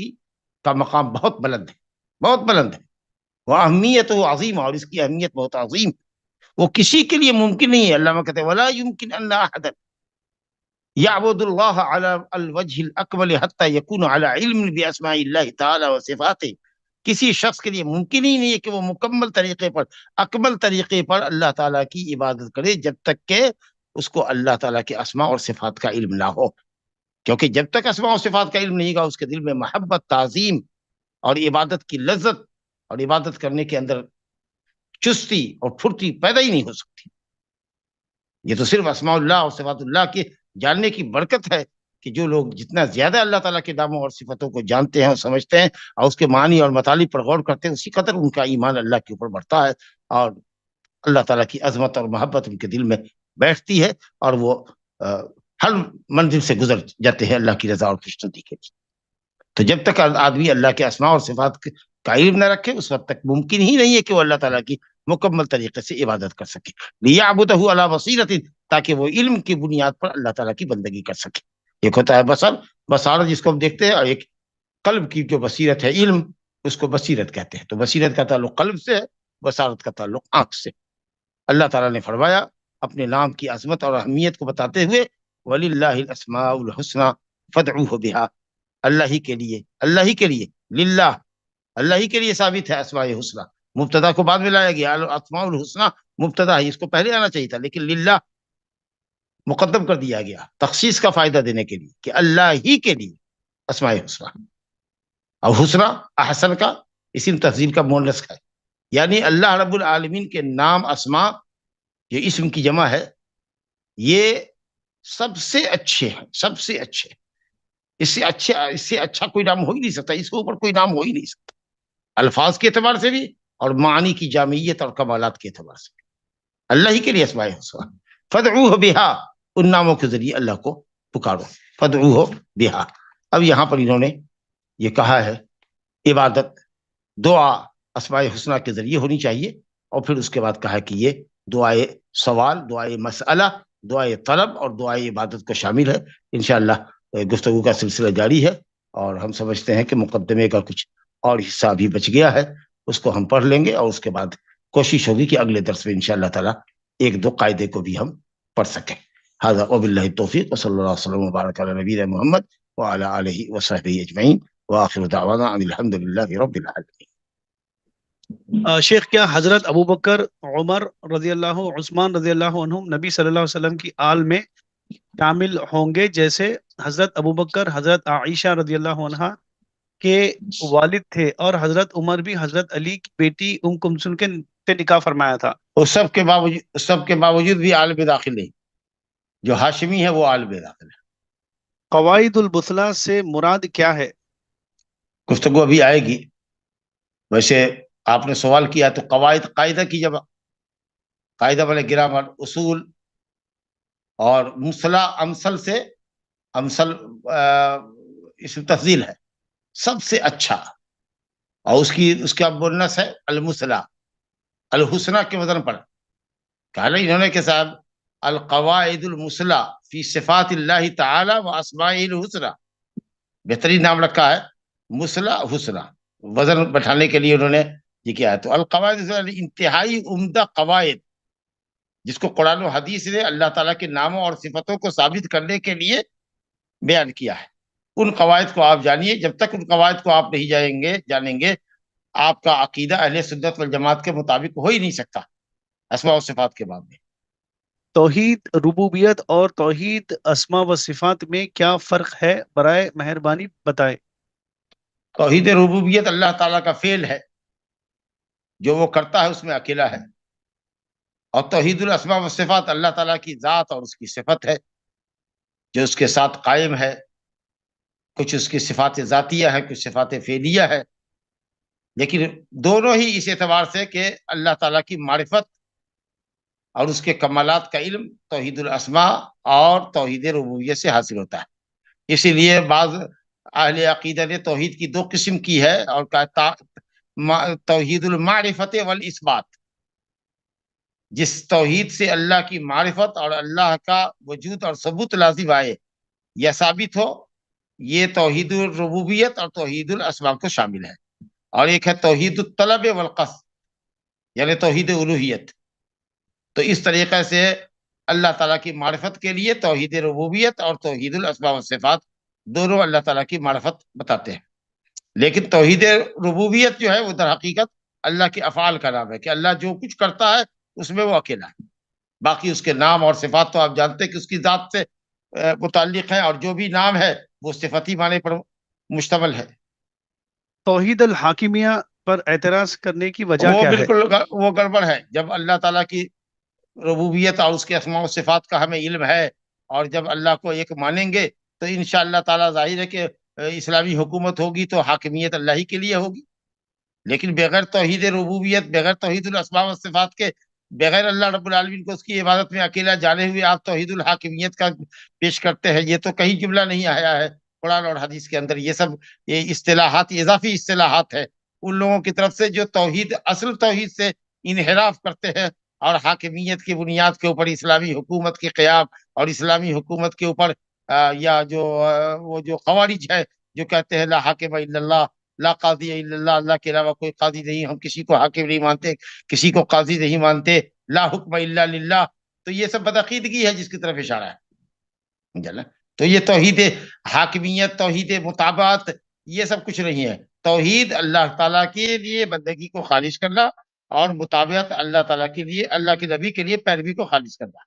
کا مقام بہت بلند ہے، بہت بلند ہے، وہ اہمیت عظیم، اور اس کی اہمیت بہت عظیم، وہ کسی کے لیے ممکن نہیں ہے۔ علامہ کہتے ہیں ولا يمكن ان احد يعبد الله على الوجه الاكمل حتى يكون على علم باسماء الله تعالی وصفاته، کسی شخص کے لیے ممکن ہی نہیں ہے کہ وہ مکمل طریقے پر، اکمل طریقے پر اللہ تعالیٰ کی عبادت کرے جب تک کہ اس کو اللہ تعالیٰ کے اسماء اور صفات کا علم نہ ہو، کیونکہ جب تک اسماء اور صفات کا علم نہیں گا اس کے دل میں محبت، تعظیم اور عبادت کی لذت اور عبادت کرنے کے اندر چستی اور پھرتی پیدا ہی نہیں ہو سکتی. یہ تو صرف اسماء اللہ اور صفات اللہ کے جاننے کی برکت ہے کہ جو لوگ جتنا زیادہ اللہ تعالیٰ کے ناموں اور صفتوں کو جانتے ہیں اور سمجھتے ہیں اور اس کے معنی اور مطالب پر غور کرتے ہیں، اسی قدر ان کا ایمان اللہ کے اوپر بڑھتا ہے اور اللہ تعالیٰ کی عظمت اور محبت ان کے دل میں بیٹھتی ہے اور وہ ہر منزل سے گزر جاتے ہیں اللہ کی رضا اور خوشنودی کے لیے. تو جب تک آدمی اللہ کے اسماء اور صفات کا علم نہ رکھے اس وقت تک ممکن ہی نہیں ہے کہ وہ اللہ تعالیٰ کی مکمل طریقے سے عبادت کر سکے. لِيَعْبُدَهُ عَلَى بَصِيرَةٍ، تاکہ وہ علم کی بنیاد پر اللہ تعالیٰ کی بندگی کر سکے. ایک ہوتا ہے بصارت جس کو ہم دیکھتے ہیں، اور ایک قلب کی جو بصیرت ہے، علم، اس کو بصیرت کہتے ہیں. تو بصیرت کا تعلق قلب سے ہے، بصارت کا تعلق آنکھ سے. اللہ تعالیٰ نے فرمایا اپنے نام کی عظمت اور اہمیت کو بتاتے ہوئے، وَلِلَّهِ الْأَسْمَاءُ الْحُسْنَى فَادْعُوهُ بِهَا، اللہ ہی کے لیے للہ، اللہ ہی کے لیے ثابت ہے اسماء حسنہ. مبتدا کو بعد میں لایا گیا، اسماء الحسنہ مبتدا ہے، اس کو پہلے آنا چاہیے تھا، لیکن للہ مقدم کر دیا گیا تخصیص کا فائدہ دینے کے لیے کہ اللہ ہی کے لیے اسماء حسنہ. اور حسنہ احسن کا اسم تفضیل کا مؤنث ہے، یعنی اللہ رب العالمین کے نام اسماء یہ اسم کی جمع ہے، یہ سب سے اچھے ہیں، سب سے اچھے. اس سے اچھا کوئی نام ہو ہی نہیں سکتا، اس کے اوپر کوئی نام ہو ہی نہیں سکتا، الفاظ کے اعتبار سے بھی اور معانی کی جامعیت اور کمالات کے اعتبار سے. اللہ ہی کے لیے اسماء حسنہ. فادعوہ بہا، ان ناموں کے ذریعے اللہ کو پکارو. فادعوہ بہا. اب یہاں پر انہوں نے یہ کہا ہے عبادت دعا اسماء حسنہ کے ذریعے ہونی چاہیے، اور پھر اس کے بعد کہا کہ یہ دعائے سوال، دعائے مسئلہ، دعائے طلب اور دعائے عبادت کو شامل ہے. انشاءاللہ گفتگو کا سلسلہ جاری ہے، اور ہم سمجھتے ہیں کہ مقدمے کا کچھ اور حصہ بھی بچ گیا ہے، اس کو ہم پڑھ لیں گے، اور اس کے بعد کوشش ہوگی کہ اگلے درس میں انشاءاللہ تعالی ایک دو قاعدے کو بھی ہم پڑھ سکیں. ھذا وباللہ التوفیق وصلی اللہ وسلم وبارک علی نبینا محمد وعلی آلہ وصحبہ اجمعین وآخر دعوانا ان الحمد للہ رب العالمین. شیخ، کیا حضرت ابوبکر، عمر رضی اللہ، عثمان رضی اللہ عنہم نبی صلی اللہ علیہ وسلم کی آل میں شامل ہوں گے، جیسے حضرت ابوبکر حضرت عائشہ رضی اللہ عنہا کے والد تھے اور حضرت عمر بھی حضرت علی کی بیٹی ام کلثوم کے سے نکاح فرمایا تھا؟ اس سب کے باوجود بھی آل میں داخل نہیں، جو ہاشمی ہے وہ آل میں داخل ہے. قواعد البصلہ سے مراد کیا ہے؟ گفتگو ابھی آئے گی. ویسے آپ نے سوال کیا تو قاعدہ کی جب قاعدہ بولے گرامر، اصول، اور مصطلح امثل سے امثل اسم تفضیل ہے سب سے اچھا، اور اس کا مؤنث ہے المصلح، الحسنہ کے وزن پر. کہا نا انہوں نے کہ صاحب القواعد المصلح فی صفات اللہ تعالی و اسماء الحسنہ، بہترین نام رکھا ہے مصلح حسنہ، وزن بٹھانے کے لیے انہوں نے یہ کیا ہے. تو القواعد انتہائی عمدہ قواعد جس کو قرآن و حدیث نے اللہ تعالیٰ کے ناموں اور صفتوں کو ثابت کرنے کے لیے بیان کیا ہے، ان قواعد کو آپ جانیے. جب تک ان قواعد کو آپ نہیں جانیں گے آپ کا عقیدہ اہل سنت والجماعت کے مطابق ہو ہی نہیں سکتا اسماء و صفات کے باب میں. توحید ربوبیت اور توحید اسماء و صفات میں کیا فرق ہے؟ برائے مہربانی بتائیں. توحید ربوبیت اللہ تعالیٰ کا فعل ہے، جو وہ کرتا ہے اس میں اکیلا ہے، اور توحید الاسماء و صفات اللہ تعالیٰ کی ذات اور اس کی صفت ہے جو اس کے ساتھ قائم ہے. کچھ اس کی صفات ذاتیہ ہے، کچھ صفات فعلیہ ہے، لیکن دونوں ہی اس اعتبار سے کہ اللہ تعالیٰ کی معرفت اور اس کے کمالات کا علم توحید الاسماء اور توحید ربوبیت سے حاصل ہوتا ہے. اسی لیے بعض اہل عقیدہ نے توحید کی دو قسم کی ہے اور کہا توحید المعرفت والاثبات، جس توحید سے اللہ کی معرفت اور اللہ کا وجود اور ثبوت لازم آئے یا ثابت ہو، یہ توحید الربوبیت اور توحید الاسماء کو شامل ہے. اور ایک ہے توحید الطلب والقصد، یعنی توحید الوہیت. تو اس طریقے سے اللہ تعالیٰ کی معرفت کے لیے توحید ربوبیت اور توحید الاسماء والصفات دونوں اللہ تعالیٰ کی معرفت بتاتے ہیں. لیکن توحید ربوبیت جو ہے وہ در حقیقت اللہ کے افعال کا نام ہے کہ اللہ جو کچھ کرتا ہے اس میں وہ اکیلا ہے. باقی اس کے نام اور صفات تو آپ جانتے ہیں کہ اس کی ذات سے متعلق ہے، اور جو بھی نام ہے وہ صفتی معنی پر مشتمل ہے. توحید الحاکمیہ پر اعتراض کرنے کی وجہ وہ کیا ہے؟ بالکل وہ گڑبڑ ہے. جب اللہ تعالیٰ کی ربوبیت اور اس کے اسماء و صفات کا ہمیں علم ہے اور جب اللہ کو ایک مانیں گے تو انشاءاللہ تعالیٰ ظاہر ہے کہ اسلامی حکومت ہوگی تو حاکمیت اللہ ہی کے لیے ہوگی. لیکن بغیر توحید ربوبیت، بغیر توحید الاسماء و صفات کے، بغیر اللہ رب العالمین کو اس کی عبادت میں اکیلا جانے ہوئے آپ توحید الحاکمیت کا پیش کرتے ہیں. یہ تو کہیں جملہ نہیں آیا ہے قرآن اور حدیث کے اندر. یہ سب یہ اصطلاحات، اضافی اصطلاحات ہے ان لوگوں کی طرف سے جو توحید، اصل توحید سے انحراف کرتے ہیں اور حاکمیت کی بنیاد کے اوپر اسلامی حکومت کے قیام اور اسلامی حکومت کے اوپر یا جو وہ جو خوارج ہے جو کہتے ہیں لا حاکم الا اللہ، لا قاضی الا اللہ، اللہ کے علاوہ کوئی قاضی نہیں، ہم کسی کو حاکم نہیں مانتے، کسی کو قاضی نہیں مانتے، لا حکم الا للہ. تو یہ سب بدعقیدگی ہے جس کی طرف اشارہ ہے. جل تو یہ توحید حاکمیت، توحید مطابعت، یہ سب کچھ نہیں ہے. توحید اللہ تعالیٰ کے لیے بندگی کو خالص کرنا اور مطابعت اللہ تعالیٰ کے لیے، اللہ کے نبی کے لیے پیروی کو خالص کرنا.